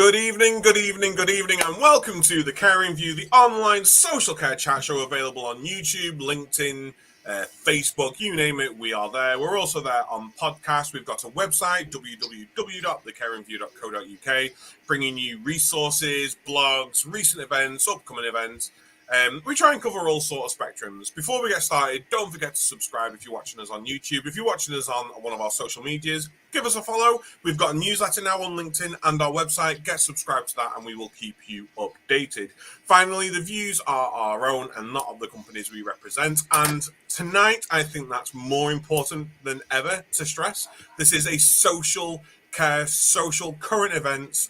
Good evening, and welcome to the Caring View, the online social care chat show available on YouTube, LinkedIn, Facebook, you name it, we are there. We're also there on podcast. We've got a website, www.thecaringview.co.uk, bringing you resources, blogs, recent events, upcoming events. We try and cover all sort of spectrums. Before we get started, don't forget to subscribe if you're watching us on YouTube. If you're watching us on one of our social medias, give us a follow. We've got a newsletter now on LinkedIn and our website. Get subscribed to that and we will keep you updated. Finally, the views are our own and not of the companies we represent. And tonight, I think that's more important than ever to stress. This is a social care, social current events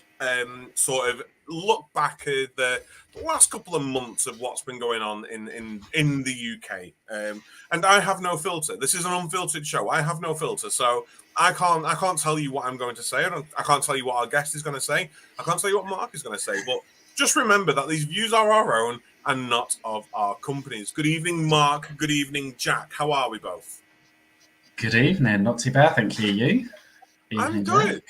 sort of look back at the last couple of months of what's been going on in the UK. And I have no filter. This is an unfiltered show. I have no filter. So I can't tell you what I'm going to say. I can't tell you what our guest is going to say. I can't tell you what Mark is going to say. But just remember that these views are our own and not of our companies. Good evening, Mark. Good evening, Jack. How are we both? Good evening. Not too bad, thank you. You? I'm good.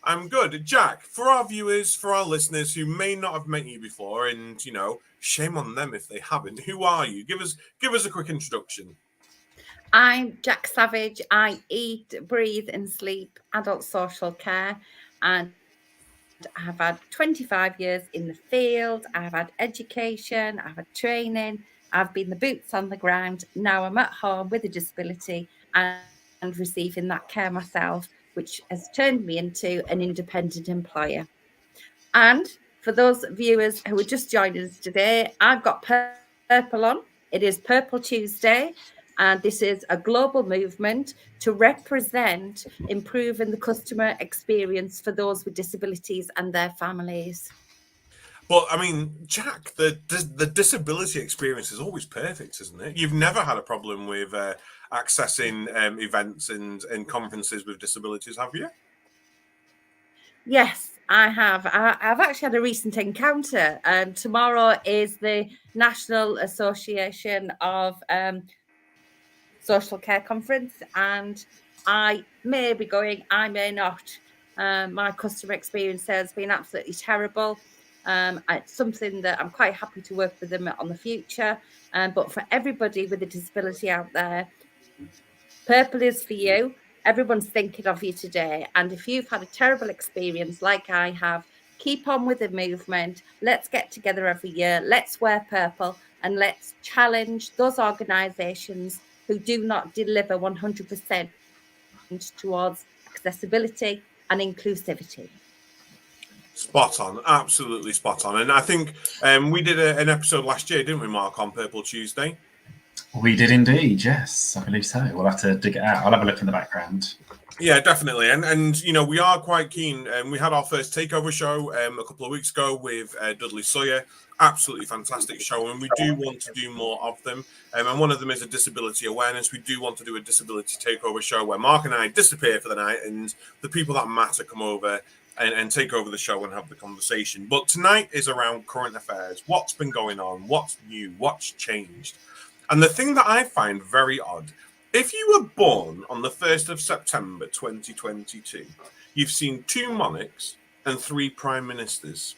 I'm good. Jack, for our viewers, for our listeners who may not have met you before, and, you know, shame on them if they haven't, who are you? Give us a quick introduction. I'm Jak Savage. I eat, breathe and sleep adult social care, and I have had 25 years in the field. I've had education, I've had training, I've been the boots on the ground. Now I'm at home with a disability and receiving that care myself, which has turned me into an independent employer. And for those viewers who are just joining us today, I've got purple on. It is Purple Tuesday, and this is a global movement to represent improving the customer experience for those with disabilities and their families. But I mean, Jack, the disability experience is always perfect, isn't it? You've never had a problem with accessing events and conferences with disabilities, have you? Yes, I have. I've actually had a recent encounter. Tomorrow is the National Association of Social Care Conference, and I may be going, I may not. My customer experience has been absolutely terrible. It's something that I'm quite happy to work with them on the future. But for everybody with a disability out there, purple is for you. Everyone's thinking of you today. And if you've had a terrible experience like I have, keep on with the movement. Let's get together every year. Let's wear purple and let's challenge those organisations who do not deliver 100% towards accessibility and inclusivity. Spot on, absolutely spot on. And I think we did an episode last year, didn't we, Mark, on Purple Tuesday? We did indeed, yes, I believe so. We'll have to dig it out. I'll have a look in the background. Yeah, definitely. And you know, we are quite keen. We had our first takeover show a couple of weeks ago with Dudley Sawyer. Absolutely fantastic show. And we do want to do more of them. And one of them is a disability awareness. We do want to do a disability takeover show where Mark and I disappear for the night and the people that matter come over and take over the show and have the conversation. But tonight is around current affairs. What's been going on? What's new? What's changed? And the thing that I find very odd, if you were born on the 1st of September 2022, you've seen 2 monarchs and 3 prime ministers.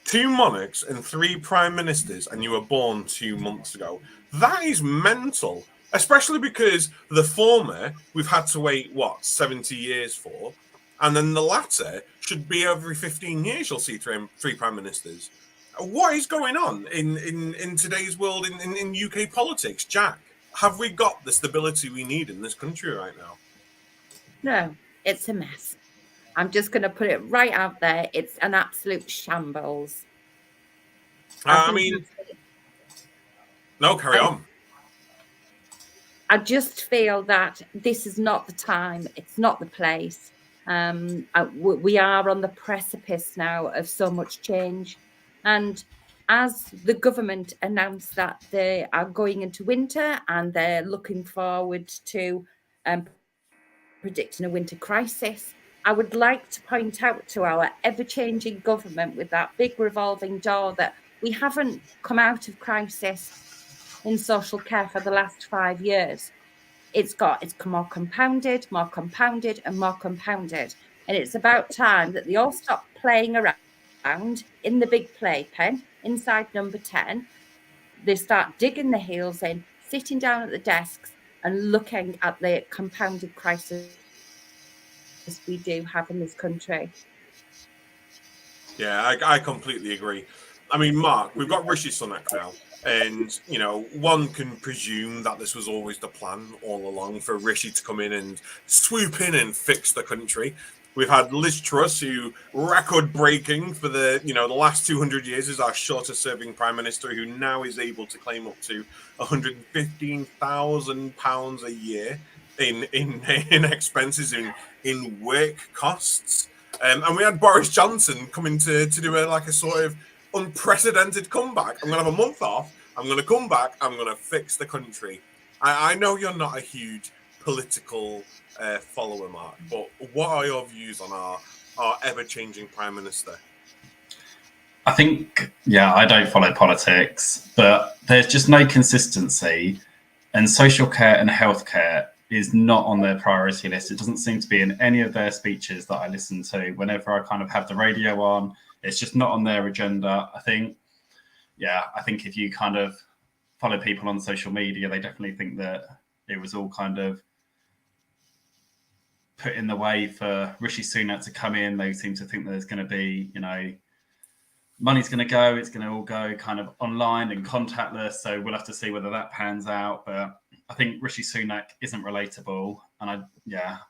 2 monarchs and 3 prime ministers, and you were born 2 months ago. That is mental, especially because the former we've had to wait, 70 years for? And then the latter should be every 15 years you'll see 3 prime ministers. What is going on in today's world in UK politics, Jack? Have we got the stability we need in this country right now? No, it's a mess. I'm just going to put it right out there. It's an absolute shambles. Carry on. I just feel that this is not the time. It's not the place. We are on the precipice now of so much change. And as the government announced that they are going into winter and they're looking forward to predicting a winter crisis, I would like to point out to our ever-changing government with that big revolving door that we haven't come out of crisis in social care for the last 5 years. It's more compounded, and more compounded. And it's about time that they all stop playing around in the big playpen inside number 10. They start digging their heels in, sitting down at the desks and looking at the compounded crisis we do have in this country. Yeah, I completely agree. I mean, Mark, we've got Rishi Sunak now. And, one can presume that this was always the plan all along for Rishi to come in and swoop in and fix the country. We've had Liz Truss, who record breaking for the last 200 years is our shortest serving prime minister, who now is able to claim up to £115,000 a year in expenses in work costs. And we had Boris Johnson coming to do a sort of unprecedented comeback. I'm going to have a month off. I'm going to come back. I'm going to fix the country. I know you're not a huge political follower, Mark, but what are your views on our ever-changing Prime Minister? I think, I don't follow politics, but there's just no consistency, and social care and healthcare is not on their priority list. It doesn't seem to be in any of their speeches that I listen to. Whenever I kind of have the radio on, it's just not on their agenda. I think if you kind of follow people on social media, they definitely think that it was all kind of put in the way for Rishi Sunak to come in. They seem to think there's going to be, money's going to go, it's going to all go kind of online and contactless. So we'll have to see whether that pans out. But I think Rishi Sunak isn't relatable. And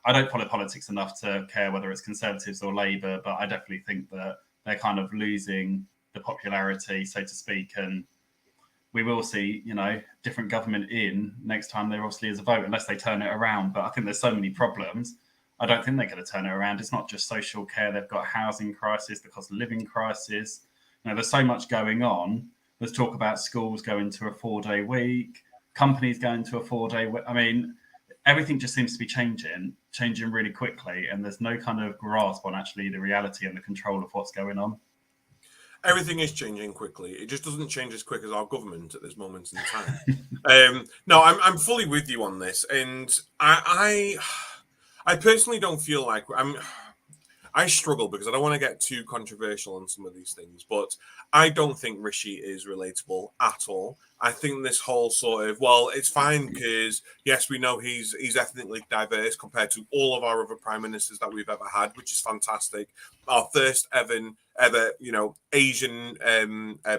I don't follow politics enough to care whether it's Conservatives or Labour, but I definitely think that they're kind of losing the popularity, so to speak. And we will see, different government in next time there obviously is a vote, unless they turn it around. But I think there's so many problems. I don't think they're going to turn it around. It's not just social care. They've got a housing crisis, the cost of living crisis. There's so much going on. There's talk about schools going to a 4-day week, companies going to a 4-day week. I mean, everything just seems to be changing really quickly, and there's no kind of grasp on actually the reality and the control of what's going on. Everything is changing quickly. It just doesn't change as quick as our government at this moment in time. No, I'm fully with you on this, and I personally don't feel like I struggle because I don't want to get too controversial on some of these things, but I don't think Rishi is relatable at all. I think this whole sort of, it's fine because, yes, we know he's ethnically diverse compared to all of our other prime ministers that we've ever had, which is fantastic. Our first ever Asian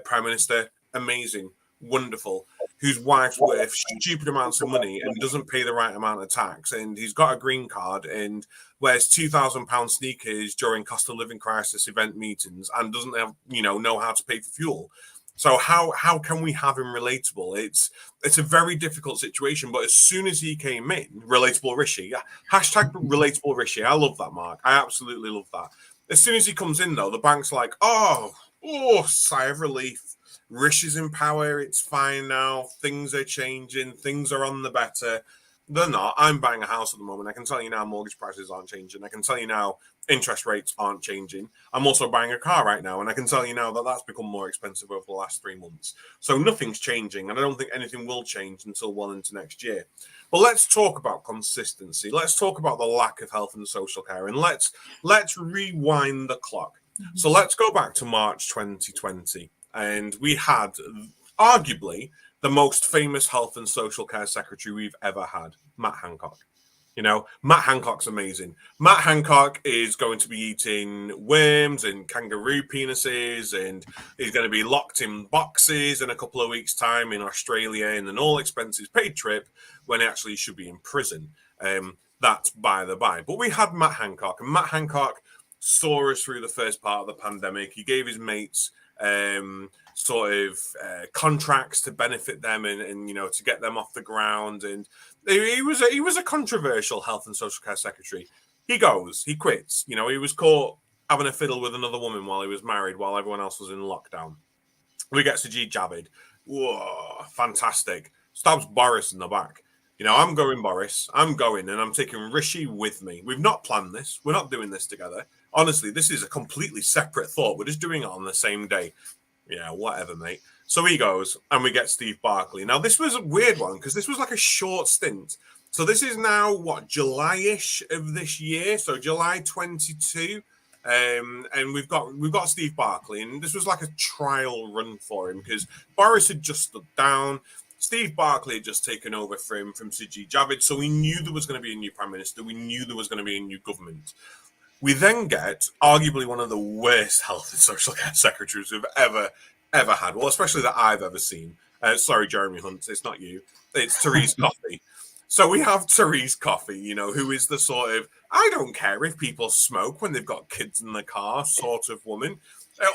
prime minister, amazing, wonderful, whose wife's worth stupid amounts of money and doesn't pay the right amount of tax, and he's got a green card and wears £2,000 sneakers during cost of living crisis event meetings and doesn't have know how to pay for fuel. So how can we have him relatable? It's a very difficult situation. But as soon as he came in, relatable Rishi, hashtag relatable Rishi. I love that, Mark. I absolutely love that. As soon as he comes in, though, the bank's like, oh, sigh of relief. Rishi's in power. It's fine now. Things are changing. Things are on the better. They're not. I'm buying a house at the moment. I can tell you now mortgage prices aren't changing. I can tell you now interest rates aren't changing. I'm also buying a car right now, and I can tell you now that that's become more expensive over the last 3 months. So nothing's changing, and I don't think anything will change until well into next year. But let's talk about consistency. Let's talk about the lack of health and social care, and let's rewind the clock. So let's go back to March 2020, and we had arguably the most famous health and social care secretary we've ever had, Matt Hancock. Matt Hancock's amazing. Matt Hancock is going to be eating worms and kangaroo penises, and he's going to be locked in boxes in a couple of weeks' time in Australia in an all-expenses paid trip when he actually should be in prison. That's by the by. But we had Matt Hancock, and Matt Hancock saw us through the first part of the pandemic. He gave his mates contracts to benefit them and to get them off the ground, and he was a controversial health and social care secretary. He quits. He was caught having a fiddle with another woman while he was married, while everyone else was in lockdown. We get Sajid Javid. Whoa, fantastic. Stabs Boris in the back. I'm going Boris. I'm going, and I'm taking Rishi with me. We've not planned this. We're not doing this together. Honestly, this is a completely separate thought. We're just doing it on the same day. Yeah, whatever, mate. So he goes, and we get Steve Barclay. Now, this was a weird one because this was like a short stint. So this is now, July-ish of this year? So July 22. And we've got Steve Barclay, and this was like a trial run for him because Boris had just stood down. Steve Barclay had just taken over from Sajid Javid, so we knew there was going to be a new prime minister. We knew there was going to be a new government. We then get arguably one of the worst health and social care secretaries we've ever had. Well, especially that I've ever seen. Sorry, Jeremy Hunt, it's not you. It's Therese Coffey. So we have Therese Coffey, you know, who is the sort of, I don't care if people smoke when they've got kids in the car sort of woman.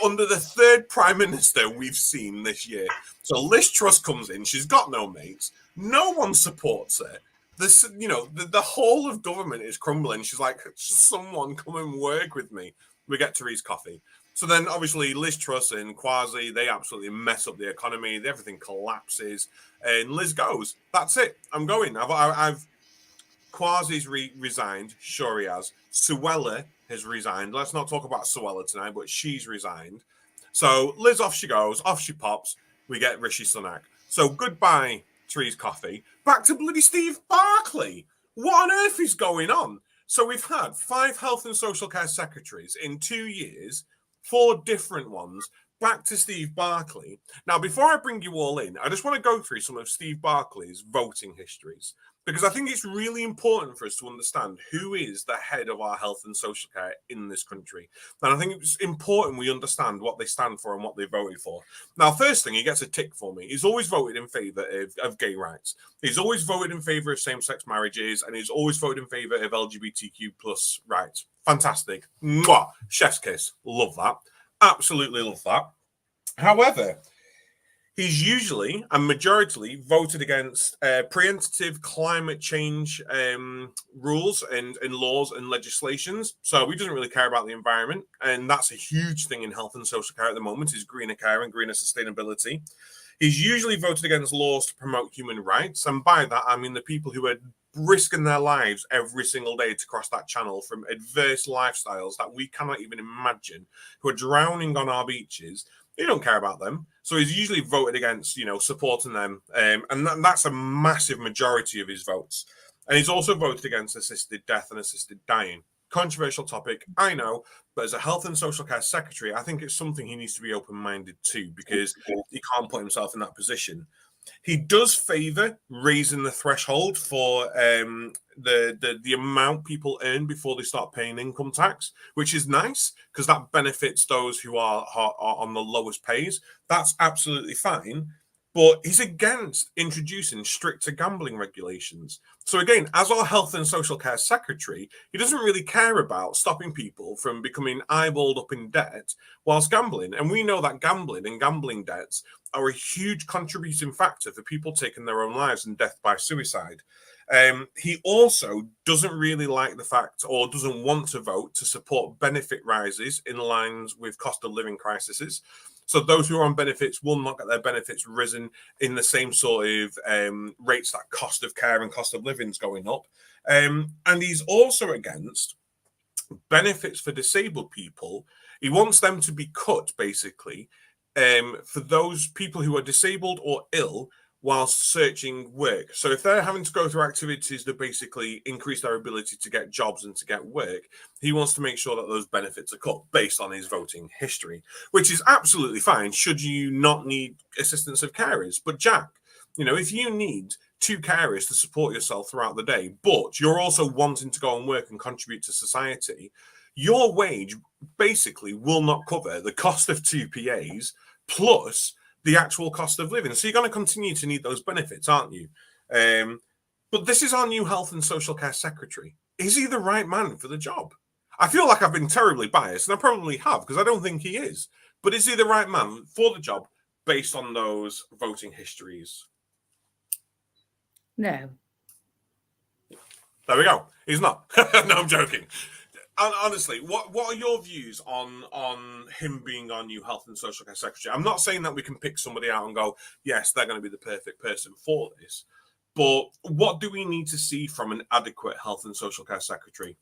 Under the third prime minister we've seen this year. So Liz Truss comes in, she's got no mates, no one supports her. This, you know, the whole of government is crumbling. She's like, someone come and work with me. We get Therese Coffey. So then, obviously, Liz Truss and Kwasi, they absolutely mess up the economy. Everything collapses, and Liz goes. That's it. I'm going. Kwasi's resigned. Sure, he has. Suella has resigned. Let's not talk about Suella tonight, but she's resigned. So Liz, off she goes. Off she pops. We get Rishi Sunak. So goodbye, Therese Coffey. Back to bloody Steve Barclay. What on earth is going on? So we've had 5 health and social care secretaries in 2 years. 4 different ones, back to Steve Barclay. Now, before I bring you all in, I just want to go through some of Steve Barclay's voting histories, because I think it's really important for us to understand who is the head of our health and social care in this country. And I think it's important we understand what they stand for and what they voted for. Now, first thing, he gets a tick for me. He's always voted in favour of gay rights. He's always voted in favour of same-sex marriages, and he's always voted in favour of LGBTQ plus rights. Fantastic. Mwah! Chef's kiss. Love that. Absolutely love that. However, he's usually and majoritarily voted against preemptive climate change rules and laws and legislations. So he doesn't really care about the environment. And that's a huge thing in health and social care at the moment, is greener care and greener sustainability. He's usually voted against laws to promote human rights. And by that, I mean the people who are risking their lives every single day to cross that channel from adverse lifestyles that we cannot even imagine, who are drowning on our beaches. He don't care about them. So he's usually voted against, you know, supporting them. And that's a massive majority of his votes. And he's also voted against assisted death and assisted dying. Controversial topic, I know, but as a health and social care secretary, I think it's something he needs to be open-minded to, because he can't put himself in that position. He does favour raising the threshold for the amount people earn before they start paying income tax, which is nice because that benefits those who are on the lowest pays. That's absolutely fine. But he's against introducing stricter gambling regulations. So again, as our health and social care secretary, he doesn't really care about stopping people from becoming eyeballed up in debt whilst gambling. And we know that gambling and gambling debts are a huge contributing factor for people taking their own lives and death by suicide. He also doesn't really like the fact, or doesn't want to vote to support benefit rises in lines with cost of living crises. So those who are on benefits will not get their benefits risen in the same sort of rates that cost of care and cost of living is going up. And he's also against benefits for disabled people. He wants them to be cut, basically, for those people who are disabled or ill whilst searching work. So if they're having to go through activities that basically increase their ability to get jobs and to get work, he wants to make sure that those benefits are cut based on his voting history, which is absolutely fine should you not need assistance of carers. But Jack, you know, if you need 2 carers to support yourself throughout the day, but you're also wanting to go and work and contribute to society, your wage basically will not cover the cost of 2 PAs plus the actual cost of living. So you're going to continue to need those benefits, aren't you? But this is our new health and social care secretary. Is he the right man for the job? I feel like I've been terribly biased, and I probably have, because I don't think he is. But is he the right man for the job based on those voting histories? No. There we go. He's not. No, I'm joking. Honestly, what are your views on him being our new health and social care secretary? I'm not saying that we can pick somebody out and go, yes, they're going to be the perfect person for this. But what do we need to see from an adequate health and social care secretary?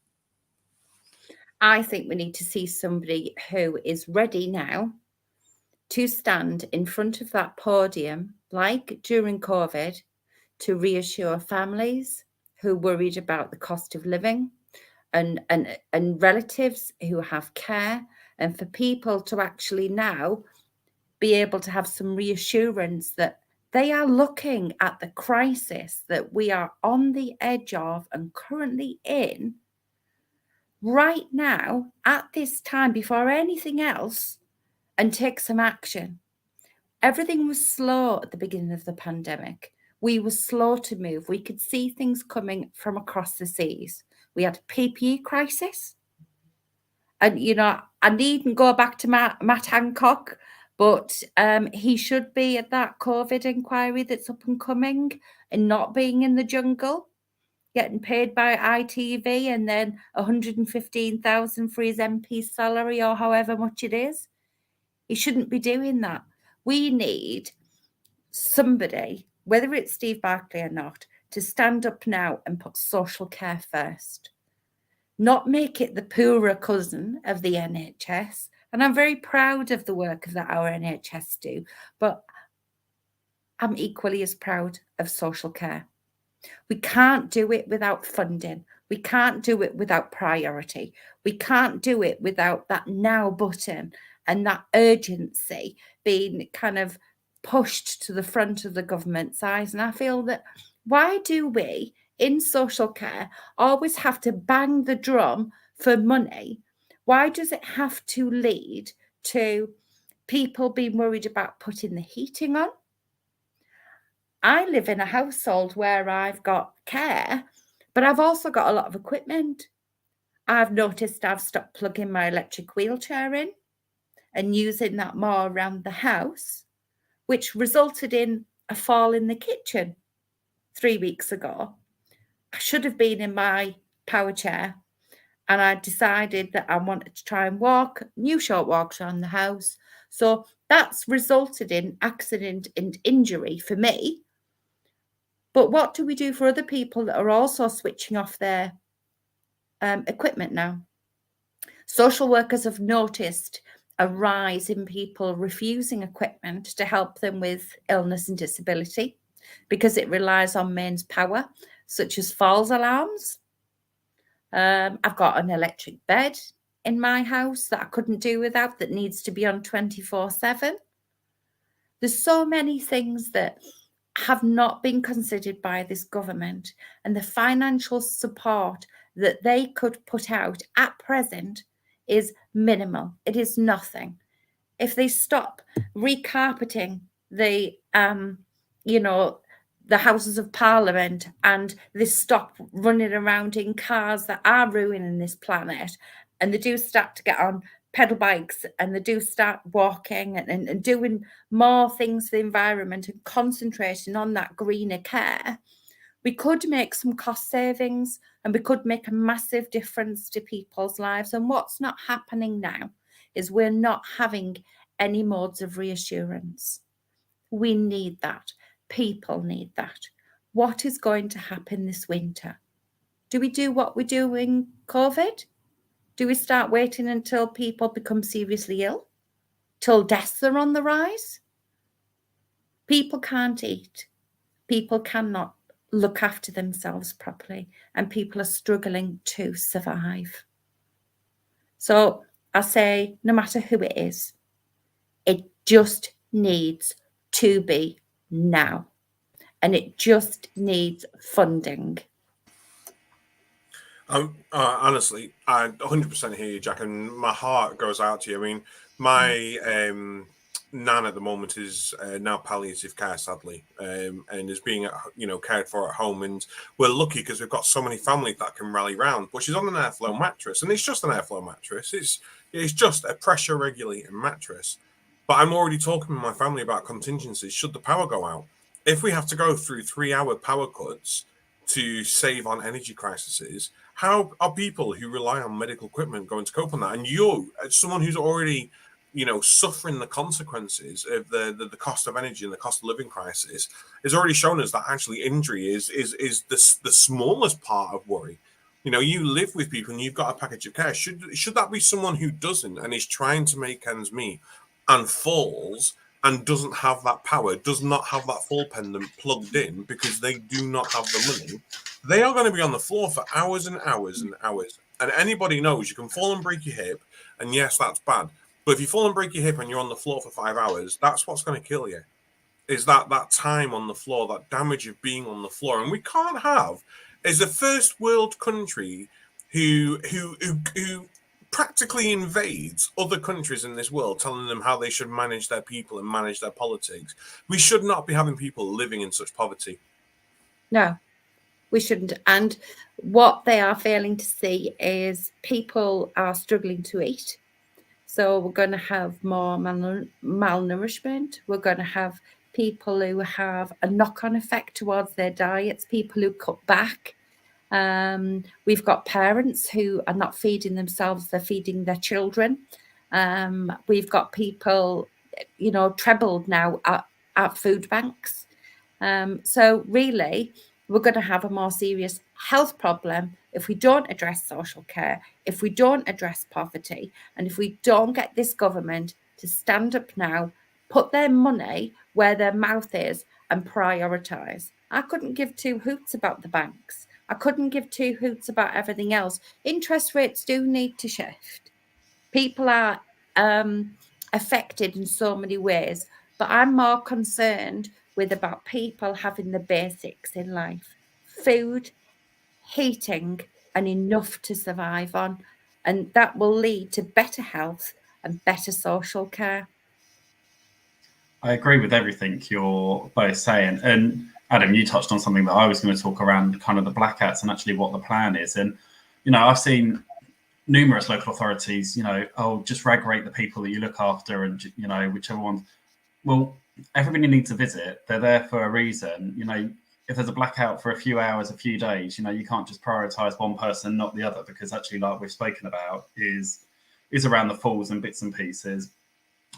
I think we need to see somebody who is ready now to stand in front of that podium, like during COVID, to reassure families who worried about the cost of living, and relatives who have care, and for people to actually now be able to have some reassurance that they are looking at the crisis that we are on the edge of and currently in right now at this time before anything else, and take some action. Everything was slow at the beginning of the pandemic. We were slow to move. We could see things coming from across the seas. We had a PPE crisis. And, you know, I needn't go back to Matt Hancock, but he should be at that COVID inquiry that's up and coming and not being in the jungle, getting paid by ITV and then 115,000 for his MP salary or however much it is. He shouldn't be doing that. We need somebody, whether it's Steve Barclay or not, to stand up now and put social care first. Not make it the poorer cousin of the NHS. And I'm very proud of the work that our NHS do, but I'm equally as proud of social care. We can't do it without funding. We can't do it without priority. We can't do it without that now button and that urgency being kind of pushed to the front of the government's eyes. And I feel that why do we in social care always have to bang the drum for money? Why does it have to lead to people being worried about putting the heating on? I live in a household where I've got care, but I've also got a lot of equipment. I've noticed I've stopped plugging my electric wheelchair in and using that more around the house, which resulted in a fall in the kitchen 3 weeks ago. I should have been in my power chair, and I decided that I wanted to try and walk new short walks around the house. So that's resulted in accident and injury for me. But what do we do for other people that are also switching off their equipment now? Social workers have noticed a rise in people refusing equipment to help them with illness and disability because it relies on mains power, such as false alarms. I've got an electric bed in my house that I couldn't do without, that needs to be on 24/7. There's so many things that have not been considered by this government, and the financial support that they could put out at present is minimal. It is nothing. If they stop recarpeting the, the Houses of Parliament, and they stop running around in cars that are ruining this planet, and they do start to get on pedal bikes and they do start walking and doing more things for the environment and concentrating on that greener care, we could make some cost savings and we could make a massive difference to people's lives. And what's not happening now is we're not having any modes of reassurance. We need that. People need that. What is going to happen this winter? Do we do what we do in COVID? Do we start waiting until people become seriously ill? Till deaths are on the rise? People can't eat. People cannot look after themselves properly, and people are struggling to survive. So I say, no matter who it is, it just needs to be now. And it just needs funding. Honestly, I 100% hear you, Jack, and my heart goes out to you. I mean, my nan at the moment is now palliative care, sadly, and is being cared for at home. And we're lucky because we've got so many families that can rally round. But she's on an airflow mattress, and it's just an airflow mattress. It's just a pressure regulating mattress. But I'm already talking with my family about contingencies should the power go out. If we have to go through 3-hour power cuts to save on energy crises, how are people who rely on medical equipment going to cope on that? And you, as someone who's already, suffering the consequences of the cost of energy and the cost of living crisis, has already shown us that actually injury is the smallest part of worry. You live with people and you've got a package of care. Should that be someone who doesn't and is trying to make ends meet and falls and doesn't have that power, does not have that fall pendant plugged in because they do not have the money, they are going to be on the floor for hours and hours and hours. And anybody knows you can fall and break your hip, and yes, that's bad. But if you fall and break your hip and you're on the floor for 5 hours, that's what's going to kill you. Is that time on the floor, that damage of being on the floor. And we can't have, as a first world country who practically invades other countries in this world, telling them how they should manage their people and manage their politics. We should not be having people living in such poverty. No, we shouldn't. And what they are failing to see is people are struggling to eat. So we're going to have more malnourishment. We're going to have people who have a knock-on effect towards their diets, people who cut back. We've got parents who are not feeding themselves, they're feeding their children. We've got people, trebled now at food banks. So really, we're going to have a more serious health problem if we don't address social care, if we don't address poverty, and if we don't get this government to stand up now, put their money where their mouth is and prioritise. I couldn't give two hoots about the banks. I couldn't give two hoots about everything else. Interest rates do need to shift. People are affected in so many ways, but I'm more concerned with about people having the basics in life: food, heating, and enough to survive on. And that will lead to better health and better social care. I agree with everything you're both saying. And Adam, you touched on something that I was going to talk around, kind of the blackouts and actually what the plan is. And, I've seen numerous local authorities, just rate the people that you look after and, whichever one. Well, everybody needs a visit. They're there for a reason. If there's a blackout for a few hours, a few days, you can't just prioritise one person, not the other, because actually, like we've spoken about, is around the falls and bits and pieces.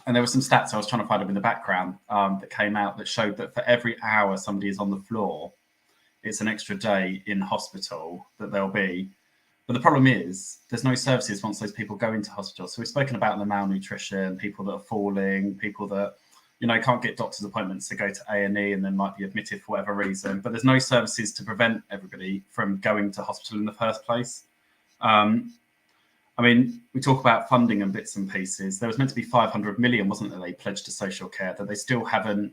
And there were some stats I was trying to find up in the background that came out that showed that for every hour somebody is on the floor, it's an extra day in hospital that they'll be. But the problem is there's no services once those people go into hospital. So we've spoken about the malnutrition, people that are falling, people that can't get doctor's appointments to go to A&E and then might be admitted for whatever reason. But there's no services to prevent everybody from going to hospital in the first place. We talk about funding and bits and pieces. There was meant to be 500 million, wasn't there, they pledged to social care, that they still haven't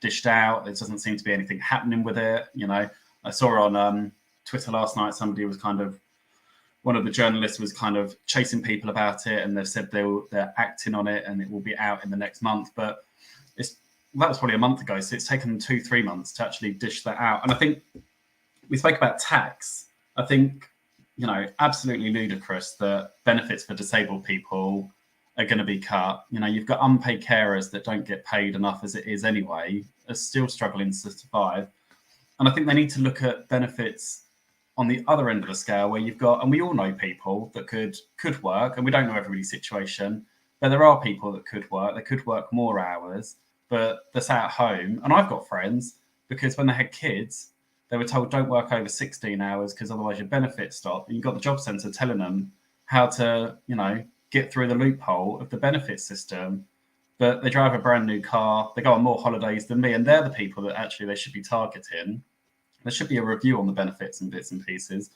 dished out. There doesn't seem to be anything happening with it. I saw on Twitter last night, one of the journalists was kind of chasing people about it, and they've said they're acting on it and it will be out in the next month. But that was probably a month ago, so it's taken 2-3 months to actually dish that out. And I think we spoke about tax. I think, absolutely ludicrous that benefits for disabled people are going to be cut. You've got unpaid carers that don't get paid enough as it is anyway, are still struggling to survive. And I think they need to look at benefits on the other end of the scale, where you've got, and we all know people that could work, and we don't know everybody's situation, but there are people that could work. They could work more hours, but they're sat at home. And I've got friends, because when they had kids, they were told don't work over 16 hours because otherwise your benefits stop. And you've got the job centre telling them how to, get through the loophole of the benefit system. But they drive a brand new car. They go on more holidays than me. And they're the people that actually they should be targeting. There should be a review on the benefits and bits and pieces.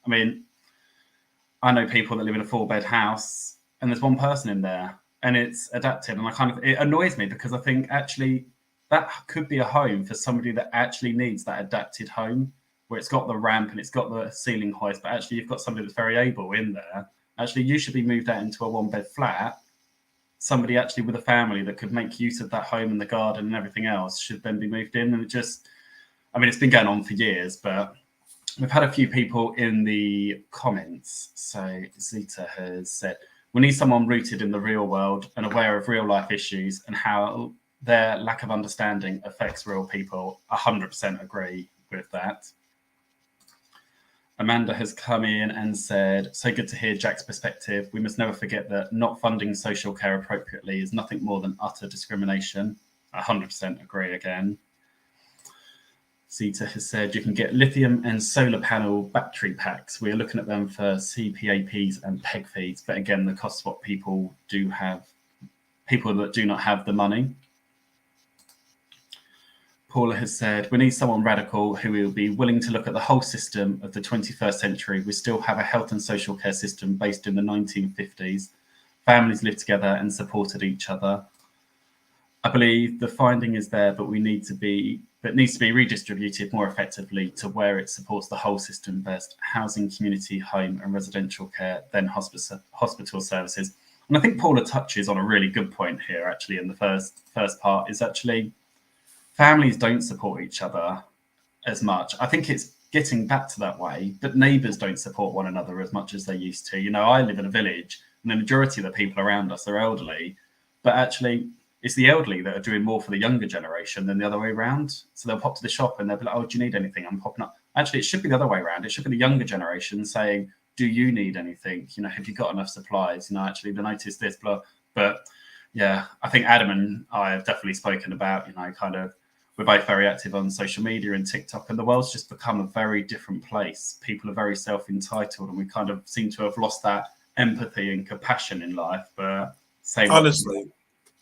I know people that live in a 4-bed house and there's one person in there and it's adapted. And it annoys me because I think actually that could be a home for somebody that actually needs that adapted home, where it's got the ramp and it's got the ceiling hoist, but actually you've got somebody that's very able in there. Actually, you should be moved out into a 1-bed flat. Somebody actually with a family that could make use of that home and the garden and everything else should then be moved in. And it just, it's been going on for years, but we've had a few people in the comments. So Zita has said, we need someone rooted in the real world and aware of real life issues and how their lack of understanding affects real people. 100% agree with that. Amanda has come in and said, so good to hear Jack's perspective. We must never forget that not funding social care appropriately is nothing more than utter discrimination. 100% agree again. Zita has said you can get lithium and solar panel battery packs. We're looking at them for CPAPs and PEG feeds. But again, the cost what people that do not have the money. Paula has said, we need someone radical who will be willing to look at the whole system of the 21st century. We still have a health and social care system based in the 1950s. Families lived together and supported each other. I believe the finding is there, but needs to be redistributed more effectively to where it supports the whole system best: housing, community, home and residential care, then hospital services. And I think Paula touches on a really good point here, actually, in the first part, is actually families don't support each other as much. I think it's getting back to that way, but neighbours don't support one another as much as they used to. You know, I live in a village and the majority of the people around us are elderly, but actually it's the elderly that are doing more for the younger generation than the other way around. So they'll pop to the shop and they'll be like, oh, do you need anything? I'm popping up. Actually, it should be the other way around. It should be the younger generation saying, do you need anything? You know, have you got enough supplies? You know, actually, I noticed this, blah. But yeah, I think Adam and I have definitely spoken about, you know, kind of, we're both very active on social media and TikTok, and the world's just become a very different place. People are very self-entitled, and we kind of seem to have lost that empathy and compassion in life. But honestly,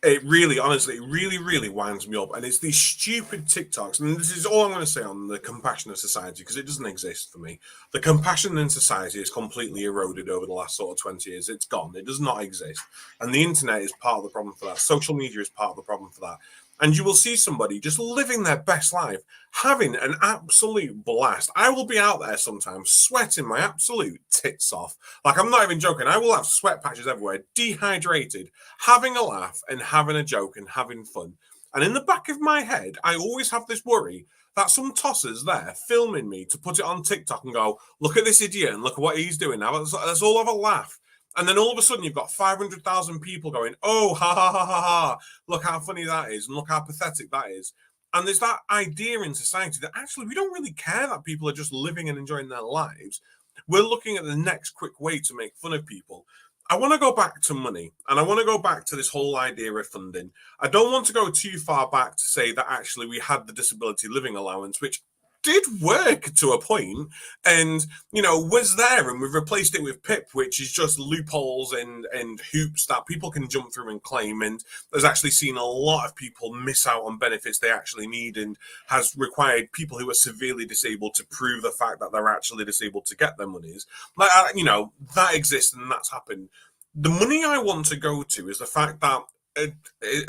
it really winds me up. And it's these stupid TikToks. And this is all I'm going to say on the compassion of society, because it doesn't exist for me. The compassion in society is completely eroded over the last sort of 20 years. It's gone. It does not exist. And the internet is part of the problem for that. Social media is part of the problem for that. And you will see somebody just living their best life, having an absolute blast. I will be out there sometimes sweating my absolute tits off. Like, I'm not even joking. I will have sweat patches everywhere, dehydrated, having a laugh and having a joke and having fun. And in the back of my head, I always have this worry that some tosser's there filming me to put it on TikTok and go, look at this idiot and look at what he's doing now. Let's all have a laugh. And then all of a sudden, you've got 500,000 people going, oh, ha, ha, ha, ha, ha. Look how funny that is. And look how pathetic that is. And there's that idea in society that actually we don't really care that people are just living and enjoying their lives. We're looking at the next quick way to make fun of people. I want to go back to money, and I want to go back to this whole idea of funding. I don't want to go too far back to say that actually we had the disability living allowance, which did work to a point and, you know, was there, and we've replaced it with PIP, which is just loopholes and hoops that people can jump through and claim, and has actually seen a lot of people miss out on benefits they actually need, and has required people who are severely disabled to prove the fact that they're actually disabled to get their monies. Like, you know, that exists and that's happened. The money I want to go to is the fact that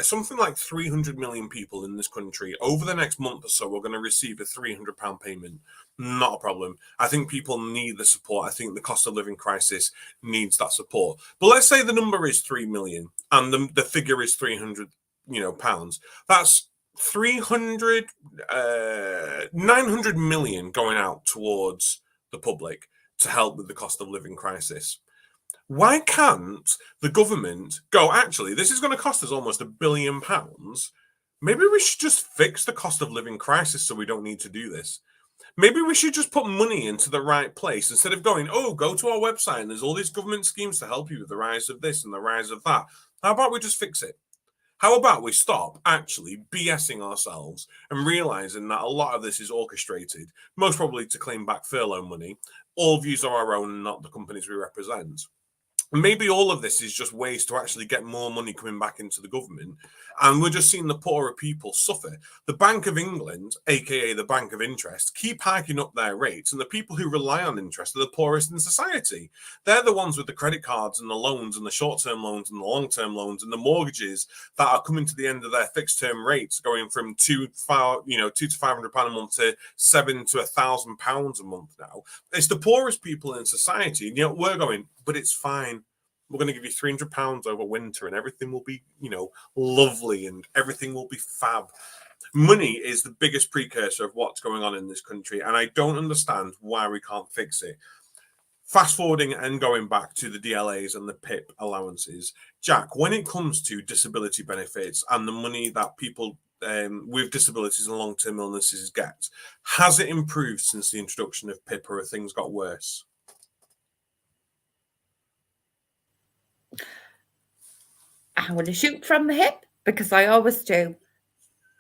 something like 300 million people in this country over the next month or so are going to receive a £300 payment. Not a problem. I think people need the support. I think the cost of living crisis needs that support. But let's say the number is 3 million and the figure is 300, pounds. That's 900 million going out towards the public to help with the cost of living crisis. Why can't the government go, actually, this is going to cost us almost £1 billion. Maybe we should just fix the cost of living crisis so we don't need to do this. Maybe we should just put money into the right place instead of going, oh, go to our website and there's all these government schemes to help you with the rise of this and the rise of that. How about we just fix it? How about we stop actually BSing ourselves and realizing that a lot of this is orchestrated, most probably to claim back furlough money. All views are our own, not the companies we represent. Maybe all of this is just ways to actually get more money coming back into the government. And we're just seeing the poorer people suffer. The Bank of England, aka the Bank of Interest, keep hiking up their rates. And the people who rely on interest are the poorest in society. They're the ones with the credit cards and the loans and the short-term loans and the long-term loans and the mortgages that are coming to the end of their fixed-term rates, going from £200 to £500 a month to £700 to £1,000 a month now. It's the poorest people in society. And we're going, but it's fine. We're going to give you £300 over winter and everything will be, lovely and everything will be fab. Money is the biggest precursor of what's going on in this country. And I don't understand why we can't fix it. Fast forwarding and going back to the DLAs and the PIP allowances, Jack, when it comes to disability benefits and the money that people with disabilities and long-term illnesses get, has it improved since the introduction of PIP, or have things got worse? I'm going to shoot from the hip because I always do.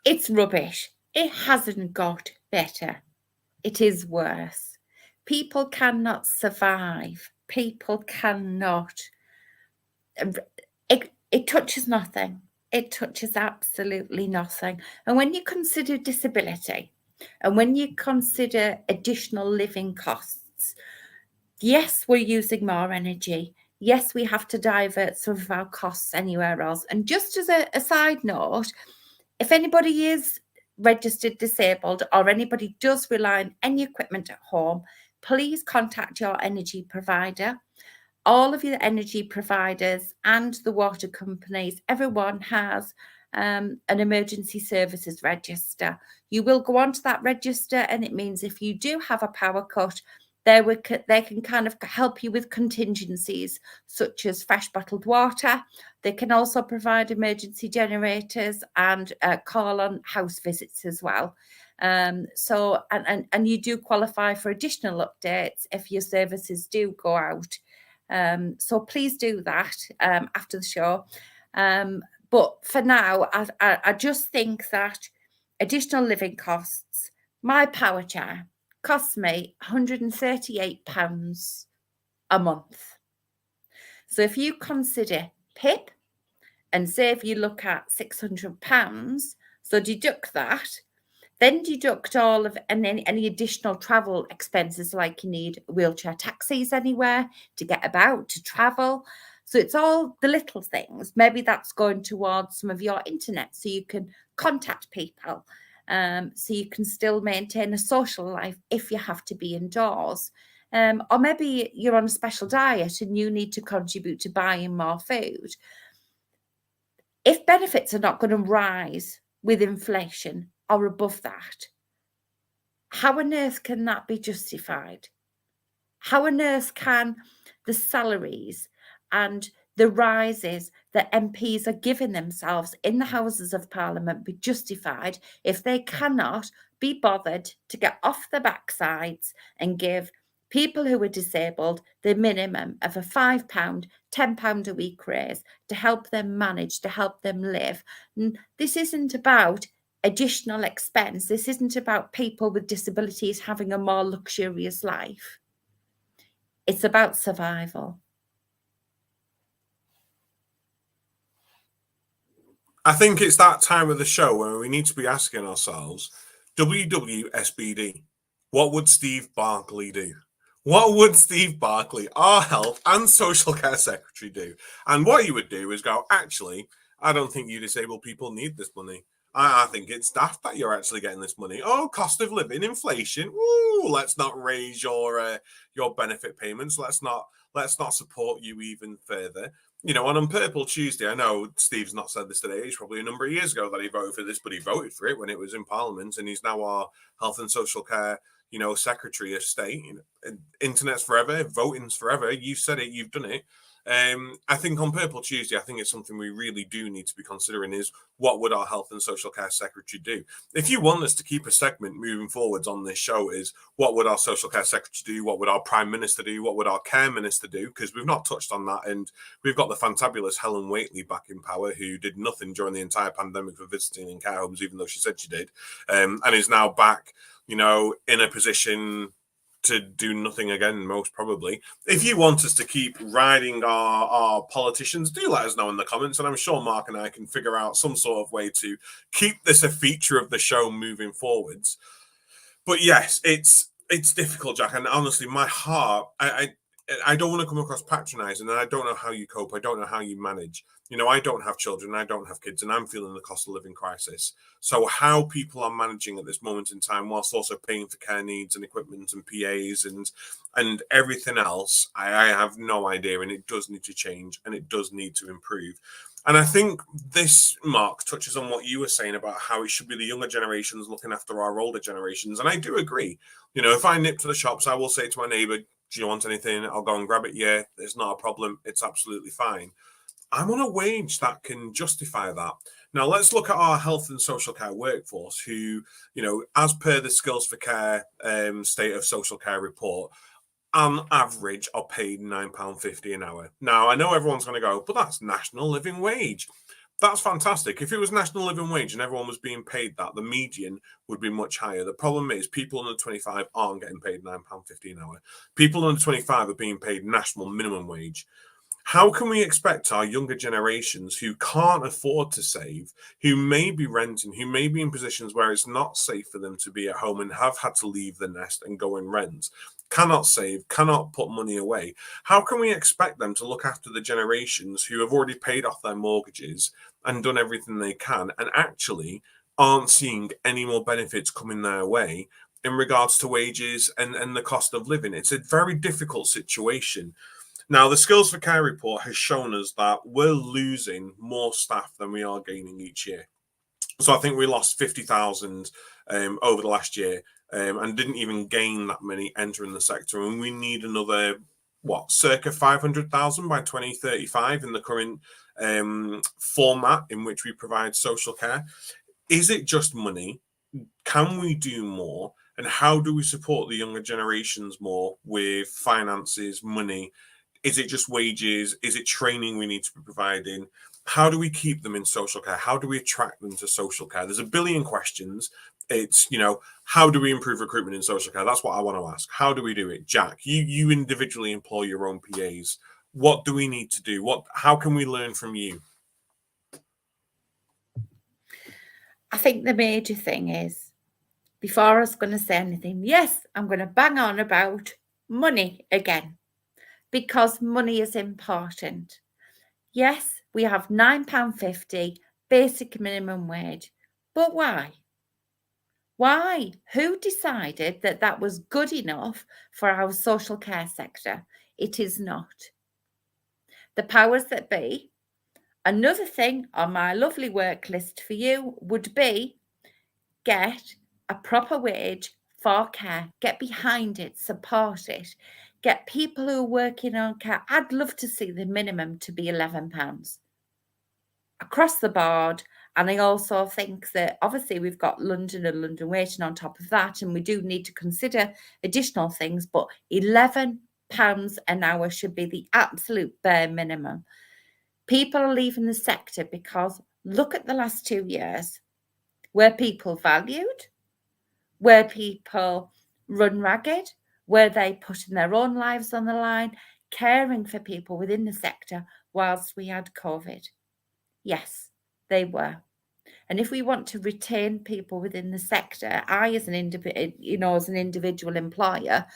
It's rubbish. It hasn't got better. It is worse. People cannot survive. People cannot. It touches nothing. It touches absolutely nothing. And when you consider disability and when you consider additional living costs, yes, we're using more energy. Yes, we have to divert some of our costs anywhere else. And just as a side note, if anybody is registered disabled or anybody does rely on any equipment at home, please contact your energy provider. All of your energy providers and the water companies, everyone has an emergency services register. You will go onto that register, and it means if you do have a power cut, they can kind of help you with contingencies such as fresh bottled water. They can also provide emergency generators and call on house visits as well. So you do qualify for additional updates if your services do go out. So please do that after the show. But for now, I just think that additional living costs, my power chair costs me £138 a month. So if you consider PIP and say if you look at £600, so deduct that, then deduct all of any additional travel expenses, like you need wheelchair taxis anywhere to get about, to travel. So it's all the little things. Maybe that's going towards some of your internet so you can contact people, so you can still maintain a social life if you have to be indoors. Or maybe you're on a special diet and you need to contribute to buying more food. If benefits are not going to rise with inflation or above that, how on earth can that be justified? How on earth can the salaries and the rises that MPs are giving themselves in the Houses of Parliament be justified if they cannot be bothered to get off their backsides and give people who are disabled the minimum of a £5, £10 a week raise to help them manage, to help them live? And this isn't about additional expense. This isn't about people with disabilities having a more luxurious life. It's about survival. I think it's that time of the show where we need to be asking ourselves, WWSBD, what would Steve Barclay do? What would Steve Barclay, our Health and Social Care Secretary, do? And what he would do is go, actually, I don't think you disabled people need this money. I think it's daft that you're actually getting this money. Oh, cost of living, inflation. Ooh, let's not raise your benefit payments. Let's not support you even further. You know, on Purple Tuesday, I know Steve's not said this today. It's probably a number of years ago that he voted for this, but he voted for it when it was in Parliament, and he's now our Health and Social Care, Secretary of State. Internet's forever, voting's forever. You said it, you've done it. I think on Purple Tuesday, I think it's something we really do need to be considering is what would our Health and Social Care Secretary do? If you want us to keep a segment moving forwards on this show is what would our Social Care Secretary do? What would our Prime Minister do? What would our Care Minister do? Because we've not touched on that. And we've got the fantabulous Helen Whately back in power, who did nothing during the entire pandemic for visiting in care homes, even though she said she did, and is now back, in a position to do nothing again, most probably. If you want us to keep riding our politicians, do let us know in the comments, and I'm sure Mark and I can figure out some sort of way to keep this a feature of the show moving forwards. But yes, it's difficult, Jack, and honestly, my heart, I don't want to come across patronizing, and I don't know how you cope. I don't know how you manage. I don't have children, I don't have kids, and I'm feeling the cost of living crisis. So how people are managing at this moment in time, whilst also paying for care needs and equipment and PAs and everything else, I have no idea, and it does need to change, and it does need to improve. And I think this, Mark, touches on what you were saying about how it should be the younger generations looking after our older generations. And I do agree. If I nip to the shops, I will say to my neighbour, do you want anything? I'll go and grab it. Yeah, it's not a problem. It's absolutely fine. I'm on a wage that can justify that. Now, let's look at our health and social care workforce who, as per the Skills for Care State of Social Care report, on average are paid £9.50 an hour. Now, I know everyone's going to go, but that's national living wage. That's fantastic. If it was national living wage and everyone was being paid that, the median would be much higher. The problem is people under 25 aren't getting paid £9.50 an hour. People under 25 are being paid national minimum wage. How can we expect our younger generations who can't afford to save, who may be renting, who may be in positions where it's not safe for them to be at home and have had to leave the nest and go and rent, cannot save, cannot put money away? How can we expect them to look after the generations who have already paid off their mortgages and done everything they can and actually aren't seeing any more benefits coming their way in regards to wages and the cost of living? It's a very difficult situation. Now, the Skills for Care report has shown us that we're losing more staff than we are gaining each year. So I think we lost 50,000 over the last year and didn't even gain that many entering the sector. And we need another, circa 500,000 by 2035 in the current format in which we provide social care. Is it just money? Can we do more? And how do we support the younger generations more with finances, money? Is it just wages? Is it training we need to be providing? How do we keep them in social care? How do we attract them to social care? There's a billion questions. It's, how do we improve recruitment in social care? That's what I want to ask. How do we do it? Jack, you individually employ your own PAs. What do we need to do? How can we learn from you? I think the major thing is, before I was going to say anything, yes, I'm going to bang on about money again, because money is important. Yes, we have £9.50 basic minimum wage, but why? Why? Who decided that that was good enough for our social care sector? It is not. The powers that be. Another thing on my lovely work list for you would be get a proper wage for care, get behind it, support it, get people who are working on care. I'd love to see the minimum to be £11 across the board. And I also think that obviously we've got London and London waiting on top of that, and we do need to consider additional things, but £11 an hour should be the absolute bare minimum. People are leaving the sector because look at the last 2 years. Were people valued? Were people run ragged? Were they putting their own lives on the line, caring for people within the sector whilst we had COVID? Yes, they were. And if we want to retain people within the sector, I, as an individual employer,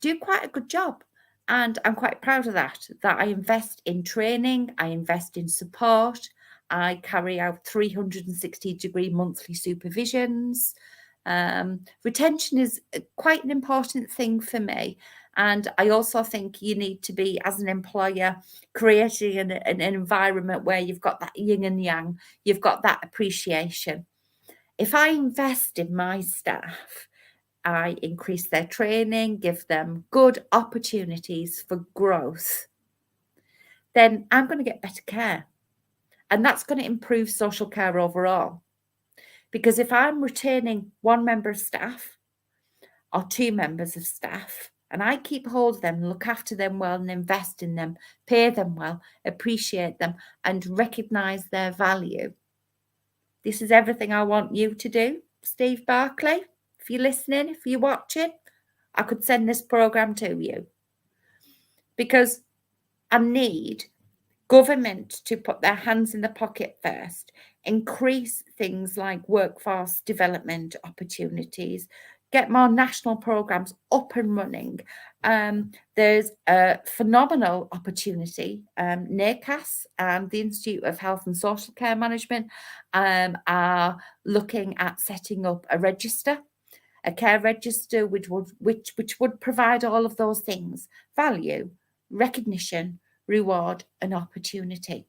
do quite a good job. And I'm quite proud of that I invest in training, I invest in support, I carry out 360-degree monthly supervisions. Retention is quite an important thing for me. And I also think you need to be, as an employer, creating an environment where you've got that yin and yang, you've got that appreciation. If I invest in my staff, I increase their training, give them good opportunities for growth, then I'm going to get better care. And that's going to improve social care overall. Because if I'm retaining one member of staff or two members of staff, and I keep hold of them, look after them well and invest in them, pay them well, appreciate them and recognise their value, this is everything I want you to do, Steve Barclay. If you're listening, if you're watching, I could send this programme to you, because I need government to put their hands in the pocket first, increase things like workforce development opportunities, get more national programmes up and running. There's a phenomenal opportunity. NACAS and the Institute of Health and Social Care Management are looking at setting up a register, a care register, which would provide all of those things: value, recognition, reward and opportunity